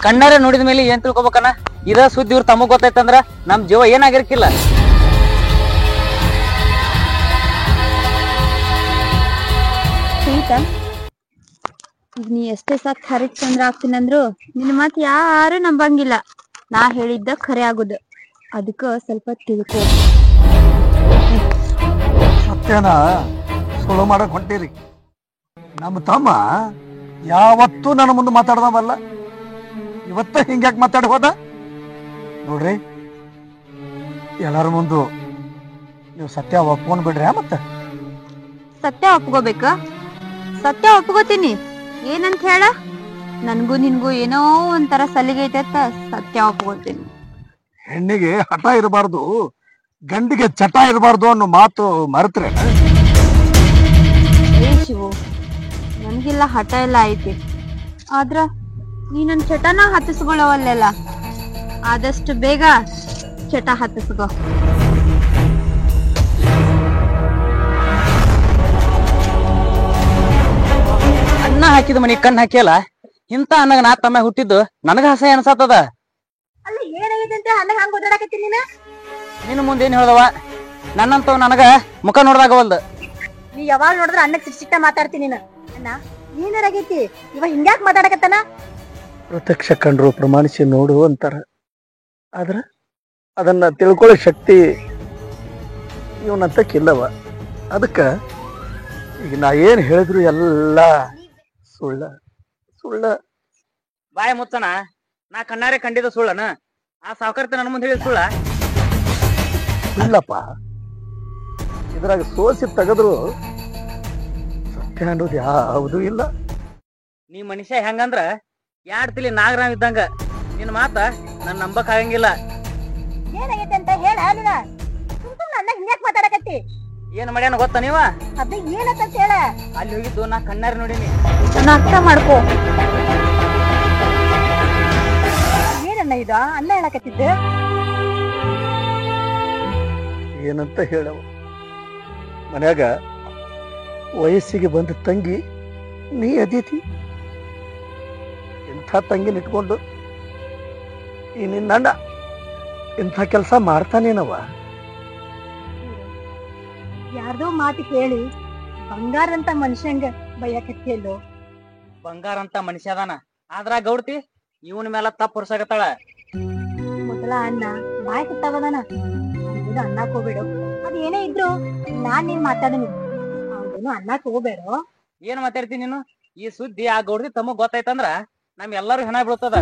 ಕಣ್ಣಾರೆ ನೋಡಿದ ಮೇಲೆ ಏನ್ ತಿಳ್ಕೊಬೇಕನ್ನ? ಇದ ಸುದ್ದಿ ಇವ್ರು ತಮಗ್ ಗೊತ್ತೈತಂದ್ರ ನಮ್ ಜೀವ ಏನಾಗಿರ್ಕಿಲ್ಲ.
ಈಗ ನೀ ಎಷ್ಟೇ ಸಾಕ್ ಹರಿಟ್ ಚಂದ್ರ ಆಗ್ತೀನಂದ್ರು ನಿನ್ನ ಮಾತು ಯಾರು ನಂಬಂಗಿಲ್ಲ. ನಾ ಹೇಳಿದ್ದ ಖರೆ ಆಗುದು. ಅದಕ್ಕ ಸ್ವಲ್ಪ ತಿಳ್ಕೊ.
ಸತ್ಯನ ಸುಳ್ಳು ಮಾಡಕ್ ಹೊಂಟೀರಿ. ನಮ್ಮ ತಮ್ಮ ಯಾವತ್ತೂ ನನ್ನ ಮುಂದೆ ಮಾತಾಡ್ದವಲ್ಲ, ಇವತ್ತ ಹಿಂಗ್ಯಾಕ್ ಮಾತಾಡಿ ಹೋದ ನೋಡ್ರಿ. ಎಲ್ಲಾರ ಮುಂದು ನೀವು ಸತ್ಯ ಒಪ್ಕೊಂಡ್ ಬಿಡ್ರಿ. ಮತ್ತೆ
ಸತ್ಯ ಒಪ್ಕೋಬೇಕ? ಸತ್ಯ ಒಪ್ಕೋತೀನಿ. ಏನಂತ ಹೇಳ? ನನ್ಗೂ ನಿನ್ಗೂ ಏನೋ ಒಂಥರ ಸಲಿಗೆ ಐತೆ ಅಂತ ಸತ್ಯ ಒಪ್ಕೋತೀನಿ.
ಹೆಣ್ಣಿಗೆ ಹಠ ಇರಬಾರ್ದು, ಗಂಡಿಗೆ ಚಟ ಇರಬಾರ್ದು ಅನ್ನೋ ಮಾತು ಮರೆತ್ರೆ.
ಏ ಶಿವು, ನನ್ಗೆಲ್ಲ ಹಠ ಎಲ್ಲ ಐತಿ. ಆದ್ರ ನೀ ನನ್ ಚಟನ ಹತ್ತಿಸ್ಕೊಳ್ಳವಲ್ಲೆಲ್ಲ. ಆದಷ್ಟು ಬೇಗ ಚಟ ಹತ್ತಿಸ್ಕೋ.
ಅನ್ನ ಹಾಕಿದ ಮನಿ ಕಣ್ಣು ಹಾಕಿಯಲ್ಲ, ಇಂತ ಅನ್ನಗ ನಾ ತಮ್ಮ ಹುಟ್ಟಿದ್ದು ನನಗ ಹಸೆ ಅನ್ಸತ್ತದ.
ಅಲ್ಲ ಏನಾಗಿದೆ ಅಂತ ಅನ್ನ ಹಂಗ ಓದಾಡಕತ್ತಿ ನೀನ?
ನಿನ್ನ ಮುಂದೆ ಏನ್ ಹೇಳ್ದವ? ನನ್ನಂತವ್ ನನಗ ಮುಖ ನೋಡ್ದಾಗವಲ್ದು.
ನೀ ಯಾವಾಗ ನೋಡಿದ್ರ ಅನ್ನಕ್ ಸಿಟ್ಟ ಮಾತಾಡ್ತೀನಿ ನೀನ. ಅಣ್ಣ ಏನಾರಾಗೈತಿ? ಇವ ಹಿಂಗ್ಯಾಕ್ ಮಾತಾಡಕತ್ತಾನ?
ಪ್ರತ್ಯಕ್ಷ ಕಂಡ್ರು ಪ್ರಮಾಣಿಸಿ ನೋಡು ಅಂತಾರ. ಆದ್ರ ಅದನ್ನ ತಿಳ್ಕೊಳ್ಳೋ ಶಕ್ತಿ ಇವನಂತಕ್ಕಿಲ್ಲವ. ಅದಕ್ಕ ಈಗ ನಾ ಏನ್ ಹೇಳಿದ್ರು ಎಲ್ಲ ಸುಳ್ಳ ಸುಳ್ಳ.
ಬಾಯ ಮುಚ್ಚಣ, ನಾ ಕಣ್ಣಾರೆ ಕಂಡಿದ್ದ ಸುಳ್ಳನ? ಆ ಸಾವುಕಾರತೆ ನನ್ನ ಮುಂದೆ ಹೇಳಿದ ಸುಳ್ಳ?
ಇಲ್ಲಪ್ಪ, ಇದ್ರಾಗ ಸೋಸಿ ತೆಗೆದ್ರು ಸತ್ಯ ಅನ್ನೋದು ಯಾವುದೂ ಇಲ್ಲ.
ನೀ ಮನುಷ್ಯ ಹೆಂಗಂದ್ರ 2 ತಿಲಿ ನಾಗರಾವ್ ಇದ್ದಂಗ. ನಿನ್ ಮಾತ ನನ್ ನಂಬಕ್ ಆಗಂಗಿಲ್ಲ.
ಏನಾಗೈತಿ ಅಂತ ಹೇಳ ನೀನ. ಸುಮ್ನೆ ಅನ್ನ ಹಿಂಗ್ಯಾಕ್ ಮಾತಾಡಕತ್ತಿ?
ಏನ್ ಮಾಡ್ಯಾನ ಗೊತ್ತ ನೀವ?
ಅದ ಏನಂತ ಹೇಳ.
ಅಲ್ಲಿ ಹೋಗಿದ್ದು ನಾ ಕಣ್ಣಾರೆ ನೋಡಿನಿ.
ನನ್ನ ಅರ್ಥ ಮಾಡ್ಕೋ.
ಏನನ್ನ ಇದು ಅನ್ನ ಹೇಳಕತ್ತಿದ್ದ?
ಏನಂತ ಹೇಳವ? ಮನ್ಯಾಗ ವಯಸ್ಸಿಗೆ ಬಂದ ತಂಗಿ ನೀ ಅದೀತಿ. ಇಂಥ ತಂಗಿನ ಇಟ್ಕೊಂಡು ಈ ನಿನ್ನಣ್ಣ ಇಂಥ ಕೆಲಸ ಮಾಡ್ತಾನೇನವ?
ಯಾರ್ದೋ ಮಾತು ಕೇಳಿ ಬಂಗಾರ ಅಂತ ಮನುಷ್ಯಂಗ ಬೈಯಕತ್ತಿಯಲ್ಲೋ.
ಬಂಗಾರ ಅಂತ ಮನುಷ್ಯ ಅದಾನ, ಆದ್ರ ಗೌಡ್ತಿ ಇವನ್ ಮೇಲೆ ತಪ್ಪು ಹೊರ್ಸಾಗತ್ತಾಳ.
ಮೊದಲ ಅಣ್ಣ ಬಾಯ್ ಕಿತ್ತಾವದಾನ, ಅವನು ಅನ್ನಕ್ ಹೋಗ್ಬೇಡು. ಅದ್ ಏನೇ ಇದ್ರು ನಾನ್ ನೀನ್ ಮಾತಾಡನಿ, ಅವನು ಅನ್ನಕ್ ಹೋಗ್ಬೇಡು.
ಏನ್ ಮಾತಾಡ್ತೀನಿ ನೀನು? ಈ ಸುದ್ದಿ ಆ ಗೌಡ್ತಿ ತಮಗ್ ಗೊತ್ತಾಯ್ತಂದ್ರ ನಮ್ ಎಲ್ಲಾರು ಹೆಣ ಬೀಳ್ತದ.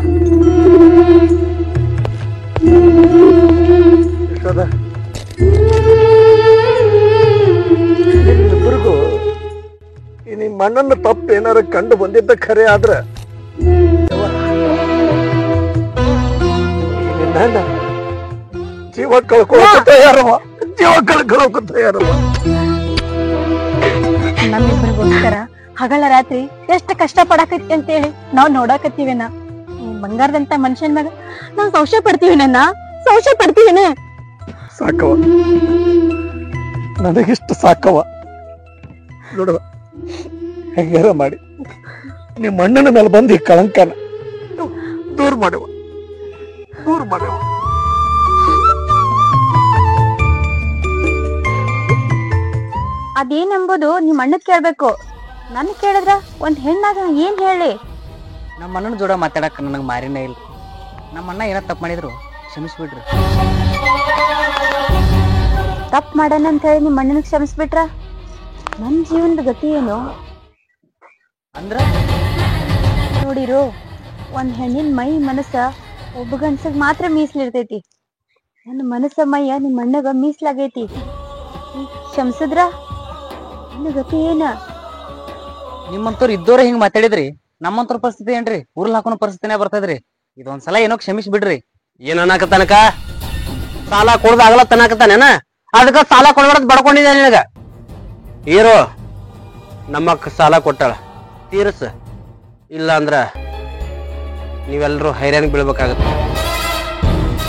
ನಿಮ್ಮಿಬ್ಬರಿಗೂ ಈ ನಿಮ್ ಮಣ್ಣನ್ನ ತಪ್ಪು ಏನಾರ ಕಂಡು ಬಂದಿದ್ದ ಖರೆ ಆದ್ರ ನಿನ್ನ ಜೀವ ಕಳ್ಕೊಳಕ ತಯಾರವ, ಜೀವ ಕಳ್ಕೊಳಕ ತಯಾರವ.
ನಮ್ಮಿಬ್ಬರಿಗೋಸ್ಕರ ಹಗಲ ರಾತ್ರಿ ಎಷ್ಟ್ ಕಷ್ಟ ಪಡಾಕತ್ತಿ ಅಂತೇಳಿ ನಾವ್ ನೋಡಾಕತ್ತೀವೇನ. ಬಂಗಾರದಂತ ಮನುಷ್ಯನ್ ಮ್ಯಾಗ ನಾವ್ ಸಂಶಯ ಪಡ್ತೀವಿನ, ಸಂಶಯ ಪಡ್ತೀವಿನ.
ಸಾಕವ, ನನಗಿಷ್ಟು ಸಾಕವ. ನೋಡುವ, ಹೆಂಗಾರ ಮಾಡಿ ನಿಮ್ಮ ಅಣ್ಣನ ಮೇಲೆ ಬಂದು ಈ ಕಳಂಕನ ದೂರ ಮಾಡುವ, ದೂರ ಮಾಡುವ.
ಅದೇನೆಂಬುದು ನಿಮ್ ಅಣ್ಣಗ್ ಕೇಳ್ಬೇಕು. ನನ್ ಕೇಳಿದ್ರ ಒಂದ್ ಹೆಣ್ಣಾಗ ಏನ್ ಹೇಳಿ?
ನಮ್ಮ ಅಣ್ಣನ ಜೋಡ ಮಾತಾಡಕ್ ನನಗ್ ಮಾರಿನೇ ಇಲ್ಲ. ನಮ್ಮ ಅಣ್ಣ ಏನ ತಪ್ಪು ಮಾಡಿದ್ರು ಕ್ಷಮಿಸ್ಬಿಡ್ರಿ.
ತಪ್ಪು ಮಾಡಣ ಅಂತ ಹೇಳಿ ನಿಮ್ ಅಣ್ಣನಿಗೆ ಕ್ಷಮಿಸ್ಬಿಟ್ರ ನನ್ ಜೀವನದ ಗತಿ ಏನು
ಅಂದ್ರ?
ನೋಡಿರು, ಒಂದ್ ಹೆಣ್ಣಿನ ಮೈ ಮನಸ್ಸ ಒಬ್ಬ ಗಂಡಸಗ್ ಮಾತ್ರ ಮೀಸಲಿರ್ತೈತಿ. ನನ್ನ ಮನಸ್ಸ ಮೈಯ ನಿಮ್ ಅಣ್ಣಗ ಮೀಸಲಾಗೈತಿ. ಕ್ಷಮಿಸಿದ್ರ ನನ್ನ ಗತಿ ಏನ?
ನಿಮ್ಮಂತವ್ರು ಇದ್ದೋರ ಹಿಂಗ್ ಮಾತಾಡಿದ್ರಿ, ನಮ್ಮಂತವ್ರ ಪರಿಸ್ಥಿತಿ ಏನ್ರಿ? ಉರ್ಲ್ ಹಾಕೋನ ಪರಿಸ್ಥಿತಿನೇ ಬರ್ತದ್ರಿ. ಇದೊಂದ್ಸಲ ಏನೋ ಕ್ಷಮಿಸಿ ಬಿಡ್ರಿ.
ಏನ್ ಅನ್ನಕತ್ತನಕ? ಸಾಲ ಕೊಡ್ದ ಆಗಲ್ಲ ತನಕತ್ತಾನೇನ? ಅದಕ್ಕ ಸಾಲ ಕೊಡ್ಬಾರ್ದು ಬಡ್ಕೊಂಡಿದ್ದೆ ನಿನಗ. ಹೀರೋ ನಮ್ಮಕ್ಕ ಸಾಲ ಕೊಟ್ಟಾಳ, ತೀರ್ಸ. ಇಲ್ಲ ಅಂದ್ರ ನೀವೆಲ್ರೂ ಹೈರಾಣಿಗೆ ಬೀಳ್ಬೇಕಾಗತ್ತ.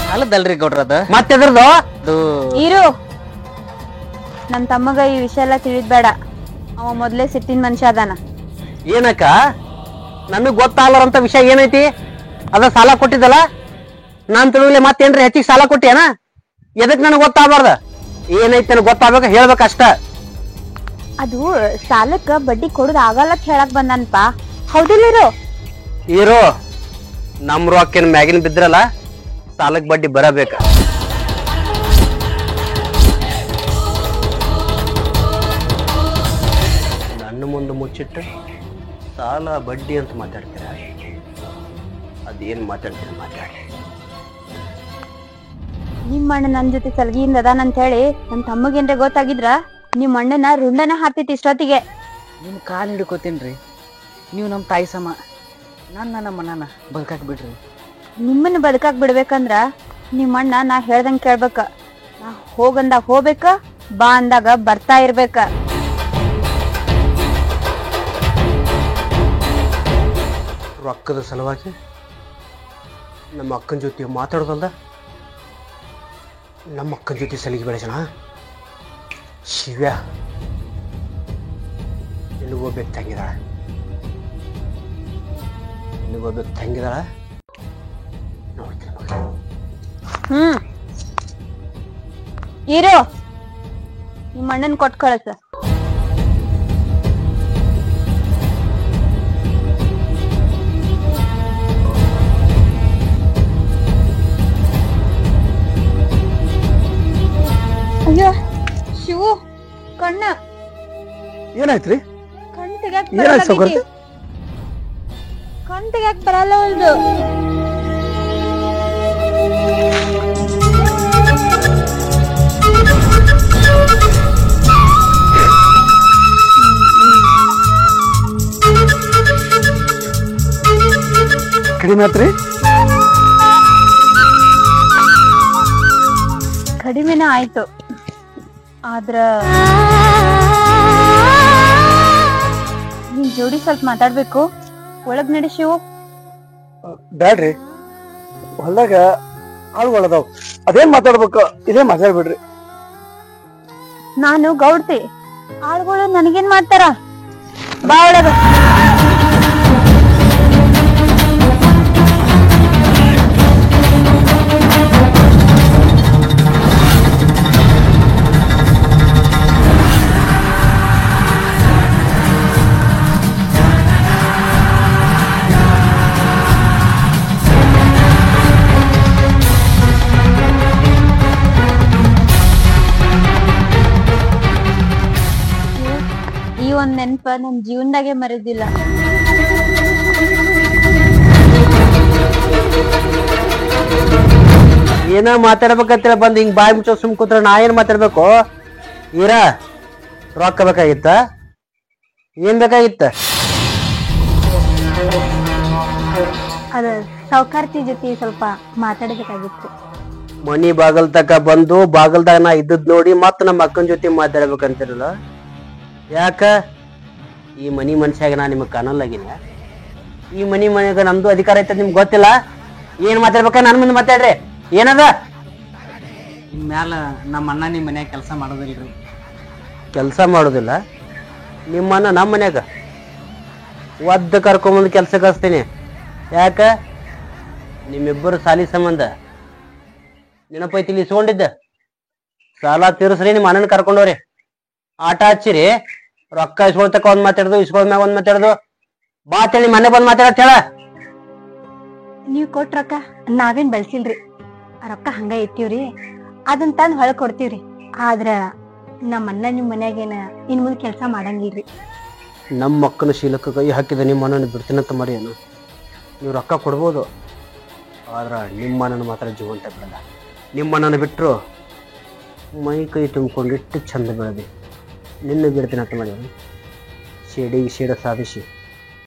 ಸಾಲದಲ್ರಿ ಗೌಡ್ರ ಅದ.
ಮತ್ತೆದ್ರದು
ಅದು
ಇರು, ನನ್ ತಮ್ಮಗ ಈ ವಿಷಯ ಎಲ್ಲ ತಿಳಿದ್ಬೇಡ. ಅವ ಮೊದ್ಲೇ ಸಿಟ್ಟಿನ ಮನುಷ್ಯ ಅದಾನ.
ಏನಕ್ಕ? ನಮಗ್ ಗೊತ್ತಾಗಲಾರಂತ ವಿಷಯ ಏನೈತಿ? ಅದ ಸಾಲ ಕೊಟ್ಟಿದ್ದಲ್ಲ, ನಾನ್ ತಿಳಿದ್ಲೆ ಮತ್ತೇನ್ರಿ ಹೆಚ್ಚಿಗೆ ಸಾಲ ಕೊಟ್ಟಿಯನ? ಎದಕ್ ನನಗ್ ಗೊತ್ತಾಗಬಾರ್ದ? ಏನೈತಿ ನನಗ್ ಗೊತ್ತಾಗ್ಬೇಕ, ಹೇಳ್ಬೇಕಷ್ಟ.
ಅದು ಸಾಲಕ್ಕ ಬಡ್ಡಿ ಕೊಡುದ ಆಗಲ್ಲ ಹೇಳಕ್ ಬಂದನ್ಪಾ, ಹೌದಿಲ್ಲಿರು?
ಹೀರೋ ನಮ್ ರೊಕ್ಕೇನ್ ಮ್ಯಾಗಿನ ಬಿದ್ರಲ್ಲ, ಸಾಲಕ್ ಬಡ್ಡಿ ಬರಬೇಕ. ನನ್ನ ಮುಂದೆ ಮುಚ್ಚಿಟ್ಟು ಸಾಲ ಬಡ್ಡಿ ಅಂತ ಮಾತಾಡ್ತೀರ? ಅದೇನ್ ಮಾತಾಡ್ತೀರ ಮಾತಾಡಿ.
ನಿಮ್ ಅಣ್ಣ ನನ್ ಜೊತೆ ಸಲಗಿಯಿಂದ ಅದಾನಂತ ಹೇಳಿ ನನ್ ತಮ್ಮಗೇನ್ರ ಗೊತ್ತಾಗಿದ್ರ ನಿಮ್ ಅಣ್ಣನ ರುಂಡನ ಹಾಕ್ತಿತ್ತು ಇಷ್ಟೊತ್ತಿಗೆ.
ನಿಮ್ ಕಾಲ್ ಹಿಡ್ಕೋತೀನ್ರಿ. ನೀವು ನಮ್ ತಾಯಿ ಸಮ. ನಮ್ಮ ಅಣ್ಣನ ಬದುಕಾಕ್ ಬಿಡ್ರಿ.
ನಿಮ್ಮನ್ನ ಬದುಕಾಕ್ ಬಿಡ್ಬೇಕಂದ್ರ ನಿಮ್ ಅಣ್ಣ ನಾ ಹೇಳ್ದಂಗ್ ಕೇಳ್ಬೇಕ. ನಾ ಹೋಗಂದಾಗ ಹೋಗ್ಬೇಕ, ಬಾ ಅಂದಾಗ ಬರ್ತಾ ಇರ್ಬೇಕ.
ರೊಕ್ಕದ ಸಲುವಾಗಿ ನಮ್ಮ ಅಕ್ಕನ ಜೊತೆ ಮಾತಾಡೋದಲ್ದ, ನಮ್ಮ ಅಕ್ಕನ ಜೊತೆ ಸಲಿಗೆ ಬೆಳೆಸೋಣ. ಶಿವ್ಯ ನಿನಗೋಗ್ಬೇಕು ತಂಗಿದಾಳ, ನಿನಗೋಗ್ಬೇಕು ತಂಗಿದಾಳ. ನೋಡ್ತೀನಿ
ಇರು, ನಿಮ್ಮ ಅಣ್ಣನ್ ಕೊಟ್ ಕಳಸ. ಅಯ್ಯೋ ಶಿವು, ಕಣ್ಣ
ಏನಾಯ್ತ್ರಿ?
ಕಣ್ ತೆಗ್ಯಾಕ್
ಏನಾಯ್ತು ಸೌಕರ್ಯ?
ಕಣ್ ತೆಗ್ಯಾಕ್ ಬರಲ್ಲ ಒಂದು.
ಕಡಿಮೆ ಆತ್ರಿ?
ಕಡಿಮೆನ ಆಯ್ತು, ಆದ್ರ ನಿನ್ ಜೋಡಿ ಸ್ವಲ್ಪ ಮಾತಾಡ್ಬೇಕು. ಒಳಗ್ ನಡಿ ಶಿವು.
ಬ್ಯಾಡ್ರಿ, ಹೊಲ್ದಾಗ ಆಳುಗಳದಾವ್, ಅದೇನ್ ಮಾತಾಡ್ಬೇಕು ಇದೇ ಮಾತಾಡ್ಬಿಡ್ರಿ.
ನಾನು ಗೌಡ್ತಿ, ಆಳ್ಗಳು ನನಗೇನ್ ಮಾಡ್ತಾರ? ಬಾ ಒಳಗ. ಒಂದ್ ನೆನ್ಪ ನನ್ ಜೀವನ್ದಾಗೆ ಮರೆದಿಲ್ಲ.
ಏನ ಮಾತಾಡ್ಬೇಕಂತ ಬಂದ್ ಹಿಂಗ್ ಬಾಯಿ ಮುಚ್ಚೋ ಸುಮ್ ಕೂತ್ರ ನಾ ಏನ್ ಮಾತಾಡ್ಬೇಕು? ಈರಾ ರೊಕ್ಕ ಬೇಕಾಗಿತ್ತ? ಏನ್ ಬೇಕಾಗಿತ್ತ?
ಅದ ಸಾವ್ಕಾರ್ತಿ ಜೊತೆ ಸ್ವಲ್ಪ ಮಾತಾಡ್ಬೇಕಾಗಿತ್ತು.
ಮನಿ ಬಾಗಲ್ ತಕ ಬಂದು ಬಾಗಲ್ದಾಗ ನಾ ಇದ್ದದ್ ನೋಡಿ ಮತ್ ನಮ್ಮ ಅಕ್ಕನ ಜೊತೆ ಮಾತಾಡ್ಬೇಕಂತಿರಲ್ಲ. ಯಾಕ ಈ ಮನಿ ಮನುಷ್ಯಾಗ ನಾ ನಿಮಗ್ ಕಾಣಲ್ಲಾಗಿನ? ಈ ಮನ್ಯಾಗ ನಮ್ದು ಅಧಿಕಾರ ಐತೆ ನಿಮ್ಗೆ ಗೊತ್ತಿಲ್ಲ? ಏನ್ ಮಾತಾಡ್ಬೇಕ ನನ್ ಮುಂದೆ ಮಾತಾಡ್ರಿ. ಏನದ?
ಇನ್ಮ್ಯಾಲ ನಮ್ಮ ಅಣ್ಣ ನಿಮ್ಮ ಮನ್ಯಾಗ ಕೆಲಸ ಮಾಡೋದಿಲ್ರಿ.
ಕೆಲಸ ಮಾಡೋದಿಲ್ಲ? ನಿಮ್ಮನ್ನ ನಮ್ಮ ಮನ್ಯಾಗ ಒದ್ದ ಕರ್ಕೊಂಬಂದು ಕೆಲಸ ಕಳಿಸ್ತೀನಿ. ಯಾಕ? ನಿಮ್ಮಿಬ್ಬರು ಸಾಲಿ ಸಂಬಂಧ ನೆನಪೈತಿ ಇಲ್ಲಿ ಇಸ್ಕೊಂಡಿದ್ದ ಸಾಲ ತೀರಿಸ್ರಿ. ನಿಮ್ಮ ಅಣ್ಣನ ಕರ್ಕೊಂಡವ್ರಿ ಆಟ ಹಚ್ಚಿರಿ. ರೊಕ್ಕ ಇಸ್ಕೊಳ್ತಕ್ಕ ಒಂದ್ ಮಾತಾಡ್ದು, ಇಸ್ಕೊಳ್ಮ್ಯಾಗ ಒಂದ್ ಮಾತಾಡ್ದು. ಬಾ ಅಂತೇಳಿ ಮನೆ ಬಂದ್ ಮಾತಾಡತ್ ಹೇಳ.
ನೀವ್ ಕೊಟ್ಟ ರೊಕ್ಕ ನಾವೇನ್ ಬಳಸಿಲ್ರಿ, ರೊಕ್ಕ ಹಂಗ ಇಟ್ಟಿವ್ರಿ. ಅದನ್ ತಂದ್ ಹೊಳ್ ಕೊಡ್ತೀವ್ರಿ. ಆದ್ರ ನಮ್ಮ ಅಣ್ಣ ನಿಮ್ ಮನ್ಯಾಗೇನ ಇನ್ ಮುಂದ್ ಕೆಲ್ಸ ಮಾಡಂಗಿಲ್ರಿ.
ನಮ್ಮ ಮಕ್ಕನ ಶೀಲಕ್ಕೆ ಕೈ ಹಾಕಿದ ನಿಮ್ಮ ಅಣ್ಣನ ಬಿಡ್ತೀನಂತ ಮಾಡಿ ಏನು? ನೀವು ರೊಕ್ಕ ಕೊಡ್ಬೋದು, ಆದ್ರ ನಿಮ್ಮ ಅಣ್ಣನ ಮಾತ್ರ ಜೀವಂತ ಬಿಡಲ್ಲ. ನಿಮ್ಮ ಅಣ್ಣನ ಬಿಟ್ಟರು ಮೈ ಕೈ ತುಂಬಿಕೊಂಡಿಟ್ಟು ಚಂದ ಬೆಳೆದಿ ನಿನ್ನ ಬಿಡ್ತೀನಂತ ಮಾಡಿ ಶೇಡಿಗೆ ಶೇಡ ಸಾಧಿಸಿ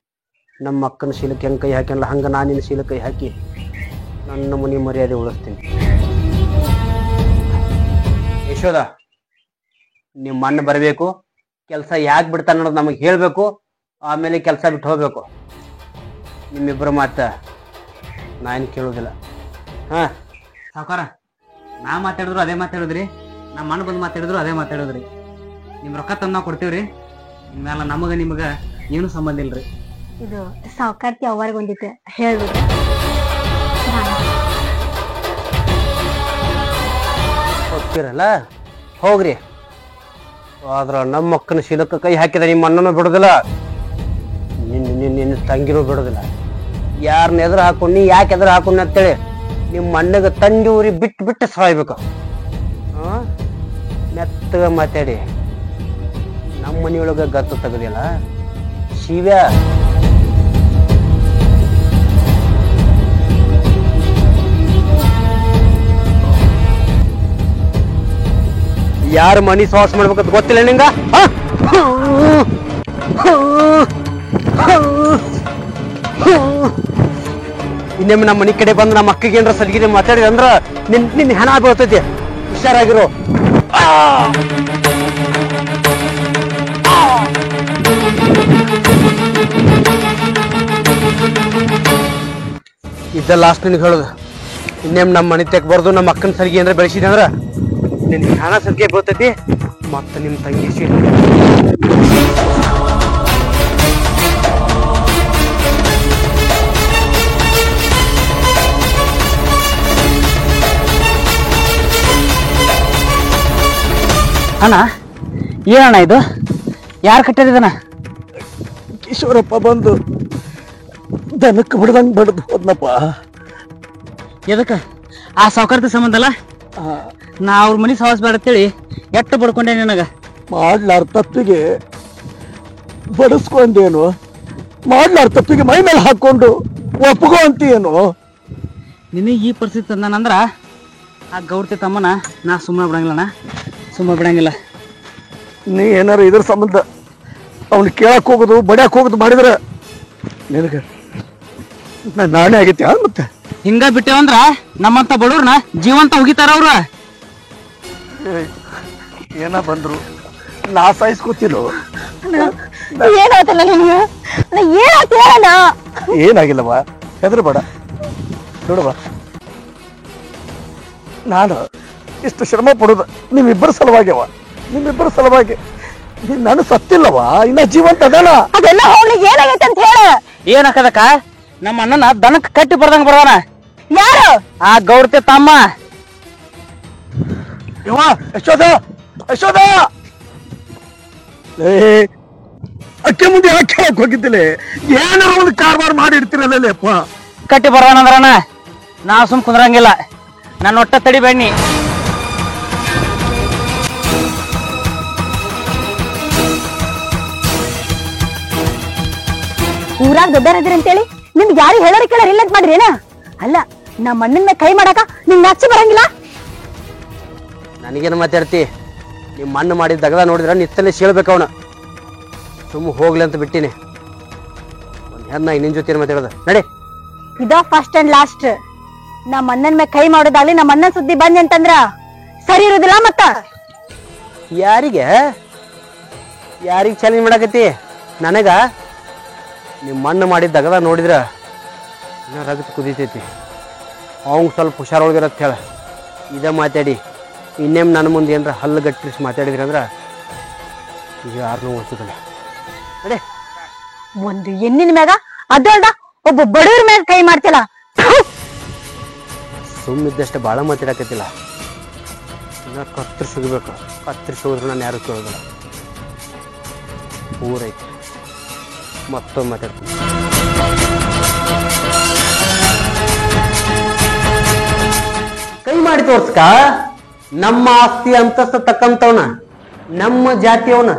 ನಮ್ಮ ಅಕ್ಕನ ಶೀಲಕ್ಕೆ ಹೆಂಗೆ ಕೈ ಹಾಕಿಲ್ಲ ಹಂಗೆ ನಾನು ನಿನ್ನ ಶೀಲಕ್ಕೆ ಕೈ ಹಾಕಿ ನನ್ನ ಮನೆ ಮರ್ಯಾದೆ ಉಳಿಸ್ತೀನಿ. ಯಶೋದ, ನಿಮ್ಮ ಅಣ್ಣ ಬರಬೇಕು, ಕೆಲಸ ಯಾಕೆ ಬಿಡ್ತಾನ ಅನ್ನೋದು ನಮಗೆ ಹೇಳಬೇಕು, ಆಮೇಲೆ ಕೆಲಸ ಬಿಟ್ಟು ಹೋಗ್ಬೇಕು. ನಿಮ್ಮಿಬ್ಬರ ಮಾತ ನಾ ಏನು ಕೇಳೋದಿಲ್ಲ. ಹಾ
ಸಾವ್ಕಾರ, ನಾ ಮಾತಾಡಿದ್ರು ಅದೇ ಮಾತಾಡಿದ್ರಿ, ನಮ್ಮ ಅಣ್ಣ ಬಂದು ಮಾತಾಡಿದ್ರು ಅದೇ ಮಾತಾಡಿದ್ರಿ. ನಿಮ್ ರೊಕ್ಕ ತಂದು ನಾವು ಕೊಡ್ತೀವ್ರಿ. ಇನ್ಮ್ಯಾಲ ನಮಗ ನಿಮಗ ಏನು ಸಂಬಂಧ ಇಲ್ರಿ.
ಇದು ಸಾವ್ಕಾರ್ತಿ ಅವ್ವಾರ್ಗ ಒಂದಿತ್ತು ಹೇಳ್ಬಿಡ್ರಿ.
ಹೋಗ್ತಿರಲ್ಲ ಹೋಗ್ರಿ, ಆದ್ರ ನಮ್ಮ ಅಕ್ಕನ ಶೀಲಕ್ಕೆ ಕೈ ಹಾಕಿದ ನಿಮ್ಮ ಅಣ್ಣನೂ ಬಿಡೋದಿಲ್ಲ, ನಿನ್ನ ತಂಗಿನೂ ಬಿಡೋದಿಲ್ಲ. ಯಾರನ್ನ ಎದುರು ಹಾಕೊಂಡು ನೀ ಯಾಕೆ ಎದುರು ಹಾಕೊಂಡು ಅಂತೇಳಿ ನಿಮ್ಮ ಅಣ್ಣಗೆ ತಂಗಿ ಊರಿ ಬಿಟ್ಟು ಬಿಟ್ಟು ಸಾಯ್ಬೇಕು. ಮೆತ್ತಗ ಮಾತಾಡಿ ನಮ್ಮ ಮನೆಯೊಳಗ ಗತ್ತು ತೆಗದಿಲ್ಲ ಶಿವ್ಯ. ಯಾರ ಮನಿ ಸಾಹಸ ಮಾಡ್ಬೇಕಂತ ಗೊತ್ತಿಲ್ಲ ನಿಂಗ? ಇನ್ನೊಮ್ಮೆ ನಮ್ಮ ಮನಿ ಕಡೆ ಬಂದು ನಮ್ಮ ಅಕ್ಕಗೆ ಏನಾರ ಸಲಿಗೆ ಮಾತಾಡಿದ ಅಂದ್ರ ನಿನ್ ಹೆಣ ಬೀಳ್ತೈತಿ. ಹುಷಾರಾಗಿರೋ. ಇದ್ದ ಲಾಸ್ಟ್ ನಿನಗೆ ಹೇಳುದು, ಇನ್ನೇಮ್ ನಮ್ಮ ಮನೆ ತೆಕ್ ಬರ್ದು ನಮ್ಮ ಅಕ್ಕನ ಸರಿಗೆ ಏನಾರ ಬೆಳೆಸಿದೆ ಅಂದ್ರ ನಿನ್ ಹಣ ಸರಿಗೆ ಬೀಳ್ತೈತಿ. ಮತ್ತ ನಿಮ್ ತಂಗಿ ಸೀಟ್
ಅಣ್ಣ, ಏನಣ್ಣ ಇದು? ಯಾರು ಕಟ್ಟಿದನ?
ಕಿಶೋರಪ್ಪ ಬಂದು ದನಕ್ಕೆ ಬಿಡ್ದಂಗ್ ಬಡ್ದು ಹೋದ್ನಪ್ಪ.
ಎದಕ್ಕ? ಆ ಸಾವ್ಕಾರ್ತಿ ಸಂಬಂಧ ಅಲ್ಲ? ನಾ ಅವ್ರ ಮನಿ ಸಾಹಸ ಬೇಡ ಅಂತೇಳಿ ಎಟ್ಟು ಬಡ್ಕೊಂಡೆ ನಿನಗ.
ಮಾಡ್ಲಾರ ತಪ್ಪಿಗೆ ಬಡಿಸ್ಕೊಂಡೇನು, ಮಾಡ್ಲಾರ ತಪ್ಪಿಗೆ ಮೈ ಮೇಲೆ ಹಾಕೊಂಡು ಒಪ್ಪಗೋ ಅಂತೀಯೇನು?
ನಿನಗೆ ಈ ಪರಿಸ್ಥಿತಿ ತಂದಾನಂದ್ರ ಆ ಗೌರ್ತಿ ತಮ್ಮನ ನಾ ಸುಮ್ಮನೆ ಬಿಡಂಗಿಲ್ಲಣ್ಣ, ಸುಮ್ಮನೆ ಬಿಡಂಗಿಲ್ಲ.
ನೀ ಏನಾರ ಇದ್ರ ಸಂಬಂಧ ಅವ್ನು ಕೇಳಕ್ ಹೋಗುದು ಬಡ್ಯಾಕ್ ಹೋಗುದು ಮಾಡಿದ್ರ ನಿನಗೆ ನಾಳೆ ಆಗೈತಿ. ಮತ್ತೆ
ಹಿಂಗ ಬಿಟ್ಟೇವಂದ್ರ ನಮ್ಮಂತ ಬಡವ್ರನ್ನ ಜೀವಂತ ಹೋಗಿತಾರ ಅವ್ರ.
ಏನ ಬಂದ್ರು ನಾ ಸಾಯಿಸ್ಕೊತಿಲ್ಲೋ.
ಏನಾಯ್ತಲ್ಲ ನಿನ್ಗೆ? ಏನಾಯ್ತು ಹೇಳಣ್ಣ?
ಏನಾಗಿಲ್ಲವ, ಹೆದರ್ಬೇಡ. ನೋಡವ, ನಾನು ಇಷ್ಟು ಶ್ರಮ ಪಡೋದು ನಿಮ್ಮಿಬ್ಬರ ಸಲುವಾಗ್ಯವ, ನಿಮ್ಮಿಬ್ಬರ ಸಲುವಾಗಿ. ನಾನು ಸತ್ತಿಲ್ಲವ, ಇನ್ನ ಜೀವಂತ ಅದಾನ.
ಅದೆಲ್ಲ ಅವನಿಗೆ ಏನಾಗೈತೆ ಅಂತ ಹೇಳ.
ಏನಕ್ಕದಕ್ಕ? ನಮ್ಮ ಅಣ್ಣನ ದನಕ್ ಕಟ್ಟಿ ಬರ್ದಂಗ ಬರ್ದಾನ.
ಯಾರು?
ಆ ಗೌರ್ತಿ ತಮ್ಮ.
ಯವ್ವ, ಯಶೋದ, ಯಶೋದ, ಅಕ್ಕೆ ಮುಂದೆ ಯಾಕೆ ಹೇಳಕ್ ಹೋಗಿದ್ದಿಲ್ಲ? ಏನಾರ ಒಂದು ಕಾರ್ಬಾರ್ ಮಾಡಿರ್ತೀರಲ್ಲ ಅಪ್ಪ.
ಕಟ್ಟಿ ಬರ್ದಾನಂದ್ರಣ್ಣ ನಾ ಸುಮ್ ಕುಂದ್ರಂಗಿಲ್ಲ, ನನ್ನ ಒಟ್ಟ ತಡಿ ಬನ್ನಿ.
ಊರಾಗ ದೊಡ್ಡರದಿರಿ ಅಂತೇಳಿ ನಿಮ್ಗೆ ಯಾರು ಹೇಳೋರಿ ಕೇಳೋರಿ ಇಲ್ಲ ಅಂತ ಮಾಡ್ರಿ ಏನ? ಅಲ್ಲ ನಮ್ಮ ಅಣ್ಣನ ಮೇಲೆ ಕೈ ಮಾಡಾಕ ನಿಮ್ಗೆ ನಾಚಿ ಬರಂಗಿಲ್ಲ?
ನನಗೇನು ಮಾತಾಡ್ತಿ? ನಿಮ್ಮ ಮಣ್ಣು ಮಾಡಿದ ದಗದ ನೋಡಿದ್ರೆ ನಿತ್ತಲ್ಲೇ ಸೀಳ್ಬೇಕು ಅವನು. ಸುಮ್ಮ ಹೋಗ್ಲಿ ಅಂತ ಬಿಟ್ಟಿನಿ. ಒಂದ್ ಹೆಣ್ಣ ನಿನ್ ಜೊತೆ ಮಾತಾಡೋದು ನಡಿ.
ಇದ ಫಸ್ಟ್ ಅಂಡ್ ಲಾಸ್ಟ್. ನಮ್ಮ ಅಣ್ಣನ ಮೇಲೆ ಕೈ ಮಾಡೋದಾಗ್ಲಿ ನಮ್ಮ ಅಣ್ಣನ ಸುದ್ದಿ ಬಂದಿ ಅಂತಂದ್ರ ಸರಿ ಇರುದಿಲ್ಲ. ಮತ್ತ
ಯಾರಿಗೆ ಚಾಲೆಂಜ್ ಮಾಡಾಕತಿ? ನನಗ ನಿಮ್ಮ ಮಣ್ಣು ಮಾಡಿದ ದಗದ ನೋಡಿದ್ರ ಇನ್ನ ರಗತ್ ಕುದಿತೈತಿ. ಅವಂಗ ಸ್ವಲ್ಪ ಹುಷಾರೊಳಗಿರತ್ ಹೇಳ. ಇದ ಮಾತಾಡಿ ಇನ್ನೇಮ್ ನನ್ನ ಮುಂದೆ ಏನ್ರ ಹಲ್ಲು ಗಟ್ಟಿಸಿ ಮಾತಾಡಿದ್ರಿ ಅಂದ್ರ ಈಗ ಯಾರನ್ನೂ ಓದಿಸೋದಿಲ್ಲ. ಅದೇ
ಒಂದು ಹೆಣ್ಣಿನ ಮ್ಯಾಗ ಅದೊಂದ ಒಬ್ಬ ಬಡವ್ರ ಮ್ಯಾಗ ಕೈ ಮಾಡ್ತಿಲ್ಲ.
ಸುಮ್ಮಿದ್ದಷ್ಟು ಭಾಳ ಮಾತಾಡಕತ್ತಿಲ್ಲ. ಇನ್ನ ಕತ್ತರಿಸಿಡ್ಬೇಕು. ಕತ್ತರಿಸೋದ್ರು ನಾನು ಯಾರು ಕೇಳೋದಿಲ್ಲ. ಊರೈತಿ ಮತ್ತೊಮ್ಮೆ ಮಾತಾಡ್ತೀನಿ. ಕೈ ಮಾಡಿ ತೋರ್ಸ್ಕ. ನಮ್ಮ ಆಸ್ತಿ ಅಂತಸ್ತ ತಕ್ಕಂತವನ ನಮ್ಮ ಜಾತಿಯವನ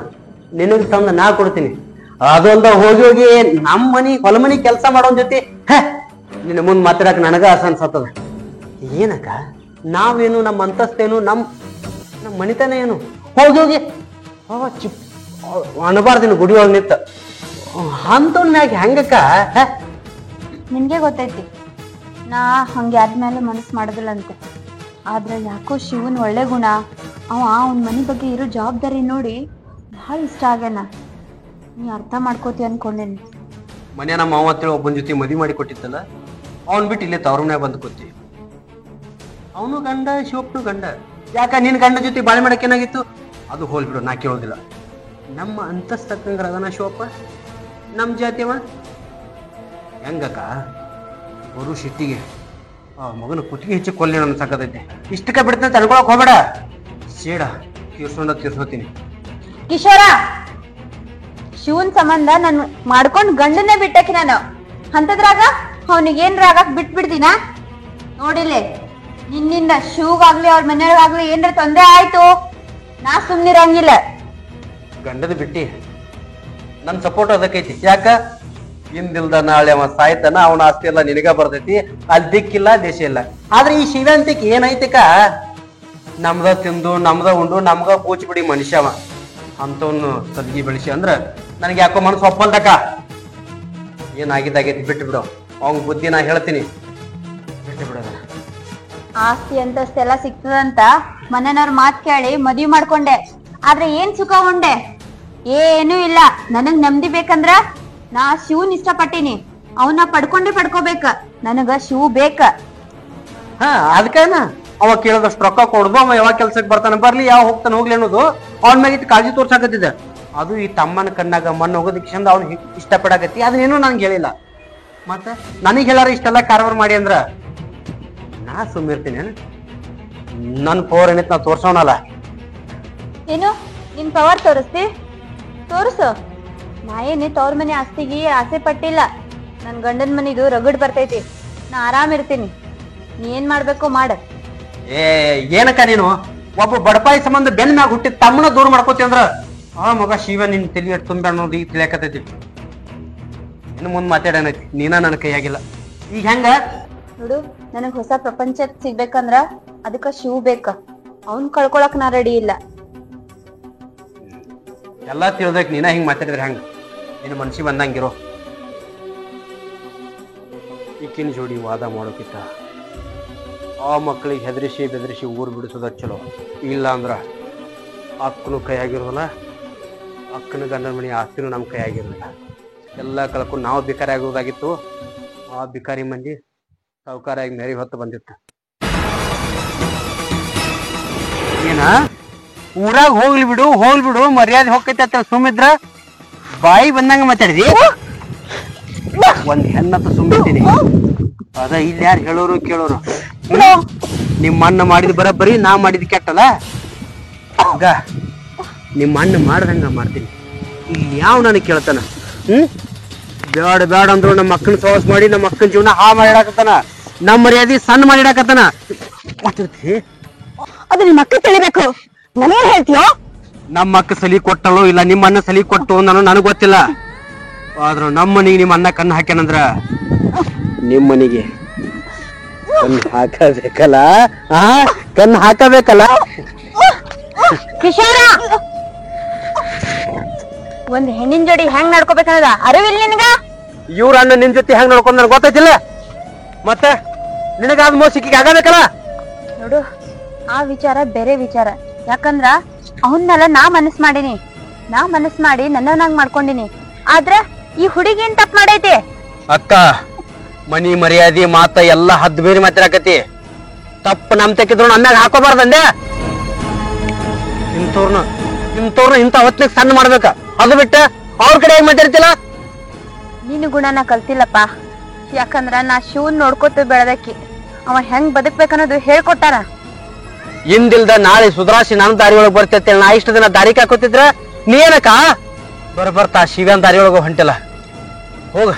ನಿನಗ್ ತಂದ ನಾ ಕೊಡ್ತೀನಿ. ಅದೊಂದ ಹೋಗಿ ಹೋಗಿ ನಮ್ಮ ಮನಿ ಹೊಲಮನಿ ಕೆಲಸ ಮಾಡೋನ್ ಜೊತೆ ನಿನ್ನ ಮುಂದ್ ಮಾತಾಡಕ್ ನನಗ ಆಸ ಅನ್ಸತ್ತದ. ಏನಕ್ಕ ನಾವೇನು ನಮ್ಮ ಅಂತಸ್ತೇನು ನಮ್ಮ ಮನಿತನ ಏನು? ಹೋಗಿ ಹೋಗಿ ಅನಬಾರ್ದಿನ ಗುಡಿ ಒಳಗ್ ನಿಂತ ಅಂತವನ್ ಮ್ಯಾಗ ಹೆಂಗಕ್ಕ?
ನಿನ್ಗೆ ಗೊತ್ತೈತಿ ನಾ ಹಂಗೆ ಆದ್ಮೇಲೆ ಮನಸ್ಸು ಮಾಡೋದಿಲ್ಲ ಅಂತ. ಆದ್ರೆ ಯಾಕೋ ಶಿವನ್ ಒಳ್ಳೆ ಗುಣ, ಅವನ ಮನೆ ಬಗ್ಗೆ ಇರೋ ಜವಾಬ್ದಾರಿ ನೋಡಿ ಭಾಳ ಇಷ್ಟ ಆಗ್ಯಾನ. ನೀ ಅರ್ಥ ಮಾಡ್ಕೋತಿ ಅನ್ಕೊಂಡೇನಿ.
ಮನೆ ನಮ್ಮ ಮಾವ ಅಂತೇಳಿ ಒಬ್ಬನ ಜೊತೆ ಮದುವೆ ಮಾಡಿ ಕೊಟ್ಟಿತ್ತಲ್ಲ, ಅವನ್ ಬಿಟ್ಟು ಇಲ್ಲೇ ತವ್ರ ಮನ್ಯಾಗ ಬಂದು ಕೂತಿ. ಅವನು ಗಂಡ, ಶಿವಪ್ಪನು ಗಂಡ. ಯಾಕ ನಿನ್ ಗಂಡ ಜೊತೆ ಬಾಳೆ ಮಾಡಕ್ ಏನಾಗಿತ್ತು? ಅದು ಹೋಲ್ಬಿಡು, ನಾ ಕೇಳೋದಿಲ್ಲ. ನಮ್ಮ ಅಂತಸ್ತಕ್ಕಂಗ್ರ ಅದನ ಶಿವಪ್ಪ, ನಮ್ಮ ಜಾತಿಯವ ಹೆಂಗಕ್ಕ? ಬರು ಶಿಟ್ಟಿಗೆ ಆ ಮಗನ ಕುತ್ತಿಗೆ ಹೆಚ್ಚು ಕೊಲ್ಲಿ ನನ್ನ ಸಾಕತೈತೆ. ಇಷ್ಟಕ್ಕ ಬಿಡ್ತಂತ ಅನ್ಕೊಳಕ್ ಹೋಗ್ಬೇಡ. ಸೇಡ ತೀರ್ಸೋತೀನಿ.
ಕಿಶೋರ, ಶಿವನ್ ಸಂಬಂಧ ನಾನು ಮಾಡ್ಕೊಂಡ್ ಗಂಡನ್ನೇ ಬಿಟ್ಟಕಿ ನಾನು. ಅಂತದ್ರಾಗ ಅವನಿಗೇನ್ರ ಆಗಕ್ ಬಿಟ್ಬಿಡ್ತೀನ? ನೋಡಿಲ್ಲೇ ನಿನ್ನಿಂದ ಶಿವಗಾಗ್ಲಿ ಅವ್ರ ಮನೆಯವ್ರಿಗಾಗ್ಲಿ ಏನ್ರ ತೊಂದ್ರೆ ಆಯ್ತು, ನಾ ಸುಮ್ನಿರಂಗಿಲ್ಲ.
ಗಂಡದ ಬಿಟ್ಟಿ ನನ್ ಸಪೋರ್ಟ್ ಅದಕ್ಕೈತಿ. ಯಾಕ? ಇಂದಿಲ್ದ ನಾಳೆ ಅವ ಸಾಯ್ತಾನ, ಅವನ ಆಸ್ತಿ ಎಲ್ಲ ನಿನಗ ಬರ್ತೈತಿ. ಅಲ್ಲಿ ದಿಕ್ಕಿಲ್ಲ, ದೇಶ ಇಲ್ಲ. ಆದ್ರೆ ಈ ಶಿವಂತಿಕ್ ಏನೈತಿಕ? ನಮ್ದ ತಿಂದು ನಮ್ದ ಉಂಡು ನಮ್ಗ ಪೂಚಿ ಬಿಡಿ ಮನುಷ್ಯವ ಅಂತವನು ಸದ್ಗಿ ಬೆಳೆಸಿ ಅಂದ್ರ ನನಗೆ ಯಾಕೋ ಮನಸ್ಸು ಒಪ್ಪಲ್ದಕ್ಕ. ಏನಾಗಿದ್ದಾಗೈತಿ ಬಿಟ್ಟು ಬಿಡು. ಅವಂಗ ಬುದ್ಧಿ ನಾ ಹೇಳ್ತೀನಿ, ಬಿಟ್ಟು ಬಿಡೋದ.
ಆಸ್ತಿ ಅಂತಸ್ತೆಲ್ಲ ಸಿಗ್ತದಂತ ಮನೆಯವ್ರ ಮಾತ್ ಕೇಳಿ ಮದ್ವಿ ಮಾಡ್ಕೊಂಡೆ. ಆದ್ರೆ ಏನ್ ಸುಖ ಉಂಡೆ? ಏನೂ ಇಲ್ಲ. ನನಗ್ ನೆಮ್ಮದಿ ಬೇಕಂದ್ರ ನಾ ಶಿವನ್ ಇಷ್ಟಪಟ್ಟಿನಿ. ಅವನ್ನ ಪಡ್ಕೋಬೇಕ. ನನಗ ಶಿವ ಬೇಕ.
ಅದಕ್ಕೇನ ಅವ ಕೇಳದಷ್ಟು ರೊಕ್ಕ ಕೊಡುದು, ಅವ ಯಾವಾಗ ಕೆಲ್ಸಕ್ಕೆ ಬರ್ತಾನೆ ಬರ್ಲಿ, ಯಾವ ಹೋಗ್ತಾನೆ ಹೋಗ್ಲಿ ಅನ್ನೋದು ಅವನ ಮ್ಯಾಗ ಇಟ್ಟು ಕಾಳಜಿ ತೋರ್ಸಾಕತ್ತಿದ್ದೆ. ಅದು ಈ ತಮ್ಮನ ಕಣ್ಣಾಗ ಮಣ್ಣು ಹೋಗೋದಕ್ಕೆ ಚಂದ ಅವ್ನು ಇಷ್ಟಪಡಾಕತ್ತಿ. ಅದನ್ನೇನು ನಂಗೆ ಹೇಳಿಲ್ಲ. ಮತ್ತೆ ನನಗೆ ಹೇಳಾರ ಇಷ್ಟೆಲ್ಲ ಕಾರವಾರ ಮಾಡಿ ಅಂದ್ರ ನಾ ಸುಮ್ಮಿರ್ತೀನಿ. ನನ್ನ ಪವರ್ ಏನೈತಿ ನಾ ತೋರ್ಸೋಣಲ್ಲ.
ಏನು ನಿನ್ ಪವರ್ ತೋರಿಸು. ನಾ ಏನೇ ತವ್ರ ಮನೆ ಆಸ್ತಿಗೆ ಆಸೆ ಪಟ್ಟಿಲ್ಲ. ನನ್ ಗಂಡನ ಮನಿದು ರಗಡ್ ಬರ್ತೈತಿ. ನಾ ಆರಾಮ್ ಇರ್ತೀನಿ. ನೀ ಏನ್ ಮಾಡ್ಬೇಕೋ ಮಾಡ.
ಏನಕ್ಕ ನೀನು ಒಬ್ಬ ಬಡಪಾಯಿ ಸಂಬಂಧ ಬೆನ್ ಮ್ಯಾಗ ಹುಟ್ಟಿ ತಮ್ಮನ ದೂರ ಮಾಡ್ಕೋತಿ ಅಂದ್ರ ಆ ಮಗ ಶಿವ ನಿನ್ ತಲಿ ತುಂಬ ಅನ್ನೋದು ಈಗ ತಿಳಿಯಾಕತೈತಿ. ಇನ್ನು ಮುಂದ್ ಮಾತಾಡೇನೈತಿ, ನೀನ ನನ್ನ ಕೈಯಾಗಿಲ್ಲ. ಈಗ ಹೆಂಗ
ನೋಡು, ನನಗ್ ಹೊಸ ಪ್ರಪಂಚ ಸಿಗ್ಬೇಕಂದ್ರ ಅದಕ್ಕ ಶಿವ ಬೇಕ. ಅವನ್ ಕಳ್ಕೊಳಕ್ ನಾ ರೆಡಿ ಇಲ್ಲ.
ಎಲ್ಲಾ ತಿಳ್ದಕ್ ನೀನ ಹಿಂಗ್ ಮಾತಾಡಿದ್ರೆ ಹೆಂಗ? ನಿನ್ನ ಮನ್ಸಿ ಬಂದಂಗಿರೋ. ಈಕಿನ ಜೋಡಿ ವಾದ ಮಾಡೋಕಿತ್ತ ಆ ಮಕ್ಕಳಿಗೆ ಹೆದರಿಸಿ ಬೆದರಿಸಿ ಊರು ಬಿಡಿಸೋದ ಚಲೋ. ಇಲ್ಲ ಅಂದ್ರ ಅಕ್ಕನು ಕೈಯಾಗಿರೋಲ್ಲ, ಅಕ್ಕನ ಗಂಡನ ಮನೆ ಆಸ್ತಿನೂ ನಮ್ಮ ಕೈಯಾಗಿರೋಲ್ಲ. ಎಲ್ಲ ಕಳ್ಕೊಂಡು ನಾವು ಬಿಕಾರಿ ಆಗೋದಾಗಿತ್ತು. ಆ ಬಿಕಾರಿ ಮಂದಿ ಸಾವುಕಾರಾಗಿ ಮೇರಿ ಹೊತ್ತು ಬಂದಿತ್ತು. ಏನ ಊರಾಗ ಹೋಗ್ಲಿ ಬಿಡು ಮರ್ಯಾದೆ ಹೋಗ್ತೈತೆ ಅಂತ ಸುಮ್ಮಿದ್ರ ಬಾಯಿ ಬಂದಂಗ ಮಾತಾಡಿದಿ. ಒಂದ್ ಹೆಣ್ಣತ್ತ ಸುಮ್ಮಿರ್ತೀನಿ. ಅದ ಇಲ್ಲಿ ಯಾರು ಹೇಳೋರು ಕೇಳೋರು? ನಿಮ್ಮ ಅಣ್ಣ ಮಾಡಿದ ಬರಬ್ಬರಿ, ನಾ ಮಾಡಿದ ಕೆಟ್ಟಲ್ಲ. ಆಗ ನಿಮ್ಮ ಅಣ್ಣ ಮಾಡ್ದಂಗ ಮಾಡ್ತೀನಿ. ಇಲ್ಲಿ ಯಾವ ನನಗೆ ಕೇಳ್ತಾನ? ಬೇಡ ಅಂದ್ರು ನಮ್ಮ ಅಕ್ಕನ ಸವಾಸ ಮಾಡಿ ನಮ್ಮ ಅಕ್ಕನ ಜೀವನ ಹಾ ಮಾಡಿಡಾಕತ್ತಾನ. ನಮ್ಮ ಮರ್ಯಾದೆ ಸಣ್ಣ ಮಾಡಿಡಾಕತ್ತಾನ.
ಅದು ನಿಮ್ಮ ಅಕ್ಕ ತಿಳಿಬೇಕು. ನಾನೇನ್ ಹೇಳ್ತೀಯೋ?
ನಮ್ಮ ಅಕ್ಕ ಸಲಿ ಕೊಟ್ಟಳು ಇಲ್ಲ ನಿಮ್ಮ ಅಣ್ಣ ಸಲಿ ಕೊಟ್ಟು ನನಗ್ ಗೊತ್ತಿಲ್ಲ. ಆದ್ರ ನಮ್ಮ ಮನಿಗೆ ನಿಮ್ಮ ಅಣ್ಣ ಕಣ್ಣು ಹಾಕ್ಯಾನಂದ್ರ ನಿಮ್ಮ ಮನಿಗೆ ಕಣ್ಣು ಹಾಕಬೇಕಲ್ಲ ಕಣ್ಣು ಹಾಕಬೇಕಲ್ಲ.
ಕಿಶೋರ, ಒಂದ್ ಹೆಣ್ಣಿನ ಜೋಡಿ ಹೆಂಗ್ ನಡ್ಕೋಬೇಕನ್ನದ ಅರಿವಿಲ್ಲ ನಿನಗ?
ಇವ್ರ ಅಣ್ಣ ನಿನ್ ಜೊತೆ ಹೆಂಗ್ ನೋಡ್ಕೊಂಡ್ ನನಗೆ ಗೊತ್ತೈತಿಲ್ಲ. ಮತ್ತೆ ನಿನಗಾದ ಮೋಸಿಗೆ ಆಗಬೇಕಲ್ಲ.
ನೋಡು, ಆ ವಿಚಾರ ಬೇರೆ ವಿಚಾರ. ಯಾಕಂದ್ರ ಅವನ್ನೆಲ್ಲ ನಾ ಮನಸ್ ಮಾಡೀನಿ. ನಾ ಮನಸ್ ಮಾಡಿ ನನ್ನವನಾಗ್ ಮಾಡ್ಕೊಂಡಿನಿ. ಆದ್ರ ಈ ಹುಡುಗಿ ಏನ್ ತಪ್ಪು ಮಾಡೈತಿ?
ಅಕ್ಕ, ಮನಿ ಮರ್ಯಾದಿ ಮಾತ ಎಲ್ಲಾ ಹದ್ದು ಬೇರೆ ಮಾತಿರಾಕತಿ. ತಪ್ಪು ನಮ್ ತೆಕ್ಕಿದ್ರು ನಮ್ಯಾಗ ಹಾಕೋಬಾರ್ದಂದೆ. ನಿಮ್ತೋರ್ನ ಇಂತ ಹೊತ್ನಾಗ ಸಣ್ಣ ಮಾಡ್ಬೇಕ. ಅದು ಬಿಟ್ಟ ಅವ್ರ ಕಡೆ ಹೆಂಗ್ ಮಾತಾಡ್ತಿಲ್ಲ.
ನೀನು ಗುಣನ ಕಲ್ತಿಲ್ಲಪ್ಪ. ಯಾಕಂದ್ರ ನಾ ಶಿವನ್ ನೋಡ್ಕೋತ ಬೆಳೆದಕ್ಕಿ. ಅವ ಹೆಂಗ್ ಬದುಕ್ಬೇಕನ್ನೋದು ಹೇಳ್ಕೊಟ್ಟಾರ.
ಇಂದಿಲ್ದ ನಾಳೆ ಸುಧಾರಿಸಿ ನನ್ನ ದಾರಿ ಒಳಗ್ ಬರ್ತೈತಿ. ನಾ ಇಷ್ಟ ದಿನ ದಾರಿ ಕಾಕೋತಿದ್ರ ನೀ ಏನಕ್ಕ ಬರ್ತಾ ಶಿವನ್ ದಾರಿ ಒಳಗ ಹೊಂಟಿಲ್ಲ. ಹೋಗ,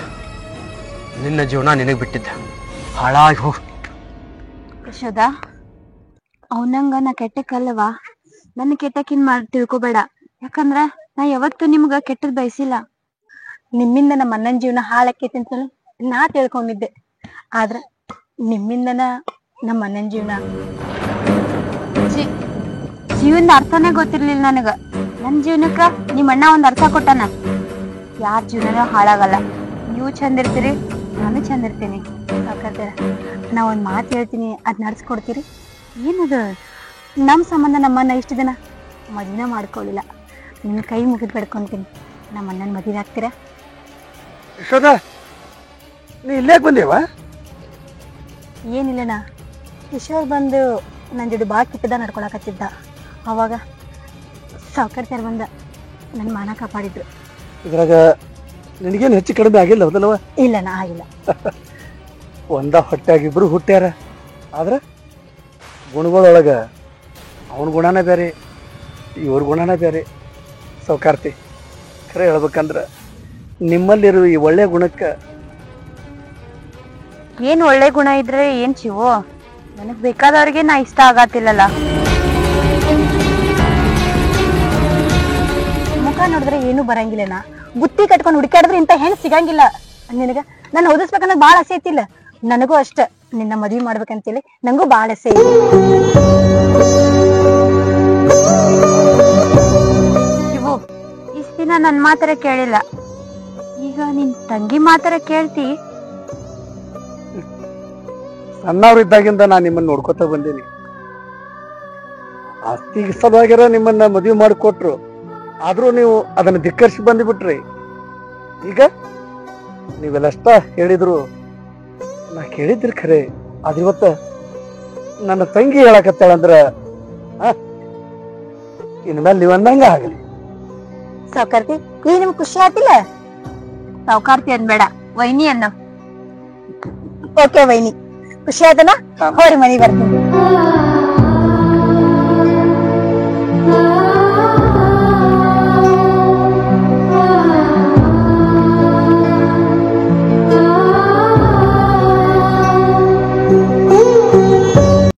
ನಿನ್ನ ಜೀವನ ನಿನಗ್ ಬಿಟ್ಟಿದ್ದ. ಹಾಳಾಗಿ ಹೋಗ.
ಯಶೋದ, ಅವನಂಗ ನಾ ಕೆಟ್ಟಕ್ಕಲ್ಲವಾ. ನನ್ನ ಕೆಟ್ಟಕ್ಕಿನ್ ಮಾಡಿ ತಿಳ್ಕೊಬೇಡ. ಯಾಕಂದ್ರ ನಾ ಯಾವತ್ತು ನಿಮ್ಗ ಕೆಟ್ಟದ್ ಬಯಸಿಲ್ಲ.
ನಿಮ್ಮಿಂದ ನಮ್ಮ ಅಣ್ಣನ ಜೀವನ ಹಾಳಾಕೈತಿ ಅಂತ ನಾ ತಿಳ್ಕೊಂಡಿದ್ದೆ. ಆದ್ರ ನಿಮ್ಮಿಂದನ ನಮ್ಮ ಅಣ್ಣನ ಜೀವನ
ಜೀವನದ ಅರ್ಥನೇ ಗೊತ್ತಿರ್ಲಿಲ್ಲ ನನಗ. ನನ್ ಜೀವನಕ್ಕ ನಿಮ್ ಅಣ್ಣ ಒಂದ್ ಅರ್ಥ ಕೊಟ್ಟಾನ. ಯಾರ ಜೀವನನೂ ಹಾಳಾಗಲ್ಲ. ನೀವು ಚಂದ ಇರ್ತೀರಿ, ನಾನು ಚಂದ ಇರ್ತೀನಿ.
ಸಾಕಾಗ್ತಾರ. ನಾ ಒಂದ್ ಮಾತು ಹೇಳ್ತೀನಿ, ಅದ್ ನಡ್ಸ್ಕೊಡ್ತೀರಿ? ಏನದು? ನಮ್ ಸಂಬಂಧ ನಮ್ಮನ್ನ ಇಷ್ಟು ದಿನ ಮದುವೆ ಮಾಡ್ಕೊಳ್ಳಿಲ್ಲ. ನಿಮ್ ಕೈ ಮುಗಿದ್ ಬೆಡ್ಕೊಂತೀನಿ, ನಮ್ಮ ಅಣ್ಣನ ಮದುವೆ ಆಗ್ತೀರಾ?
ಯಶೋದ, ನೀ ಇಲ್ಲೇ ಬಂದೇವ?
ಏನಿಲ್ಲಣ್ಣ, ಕಿಶೋರ್ ಬಂದು ನನ್ನ ಜೊತೆ ಭಾಳ ಕಿಟ್ಟದ ನಡ್ಕೊಳಕತ್ತಿದ್ದ. ಅವಾಗ ಸಾವುಕಾರ್ತಾರ ಬಂದ ನನ್ನ ಮಾನ ಕಾಪಾಡಿದ್ರು.
ಇದ್ರಾಗ ನಿನಗೇನು ಹೆಚ್ಚು ಕಡಿಮೆ ಆಗಿಲ್ಲ ಹೌದಲ್ವ?
ಇಲ್ಲಣ್ಣ, ಆಗಿಲ್ಲ.
ಒಂದ ಹೊಟ್ಟಾಗಿಬ್ರು ಹುಟ್ಟ್ಯಾರ. ಆದ್ರೆ ಗುಣಗಳೊಳಗ ಅವನ ಗುಣನೇ ಬೇರೆ, ಇವ್ರ ಗುಣನೇ ಬೇರೆ. ಸೌಕಾರ್ತಿ, ಖರೆ ಹೇಳ್ಬೇಕಂದ್ರೆ ನಿಮ್ಮಲ್ಲಿರುವ ಈ ಒಳ್ಳೆ ಗುಣಕ್ಕೆ
ಏನ್ ಒಳ್ಳೆ ಗುಣ ಇದ್ರೆ ಏನ್ ಶಿವು? ನನಗ್ ಬೇಕಾದವ್ರಿಗೆ ನಾ ಇಷ್ಟ ಆಗತ್ತಿಲ್ಲಲ್ಲ.
ಮುಖ ನೋಡಿದ್ರೆ ಏನು ಬರಂಗಿಲ್ಲಣ್ಣ. ಬುತ್ತಿ ಕಟ್ಕೊಂಡು ಹುಡುಕಾಡಿದ್ರೆ ಇಂಥ ಹೆಣ್ಣು ಸಿಗಂಗಿಲ್ಲ. ನಿನಗ ನಾನು ಓದಿಸ್ಬೇಕನ್ನೋದು ಭಾಳ ಆಸೆ ಐತಿಲ್ಲ. ನನಗೂ ಅಷ್ಟ ನಿನ್ನ ಮದುವೆ ಮಾಡ್ಬೇಕಂತೇಳಿ ನಂಗೂ ಭಾಳ ಆಸೆ ಐತಿ.
ಶಿವು, ಇಷ್ಟ ದಿನ ನನ್ ಮಾತರ ಕೇಳಿಲ್ಲ. ಈಗ ನಿನ್ ತಂಗಿ ಮಾತರ ಕೇಳ್ತಿ.
ಸಣ್ಣವ್ರಿದ್ದಾಗಿಂದ ನಾನು ನಿಮ್ಮನ್ನ ನೋಡ್ಕೊತ ಬಂದೀನಿ. ಆಸ್ತಿಗೆ ಸಲುವಾಗಿರ ನಿಮ್ಮನ್ನ ಮದುವೆ ಮಾಡಿಕೊಟ್ರು. ಆದ್ರೂ ನೀವು ಅದನ್ನ ಧಿಕ್ಕರಿಸಿ ಬಂದ್ಬಿಟ್ರಿ. ಈಗ ನೀವೆಲ್ಲಷ್ಟ ಹೇಳಿದ್ರು ನಾ ಕೇಳಿದ್ರಿ ಖರೆ. ಅದಿವತ್ತ ನನ್ನ ತಂಗಿ ಹೇಳಕತ್ತಾಳಂದ್ರ ಇನ್ಮೇಲೆ ನೀವಂದಂಗ ಆಗಲಿ.
ಸಾವುಕಾರ್ತಿ, ಈಗ ನಿಮ್ಗೆ ಖುಷಿ ಆತಿಲ್ಲ?
ಸಾವುಕಾರ್ತಿ ಅನ್ಬೇಡ, ವೈನಿ ಅನ್ನ.
ಓಕೆ ವೈನಿ, ಖುಷಿ ಆಯ್ತನ? ಹೋರಿ ಮನೆಗೆ ಬರ್ತೀನಿ.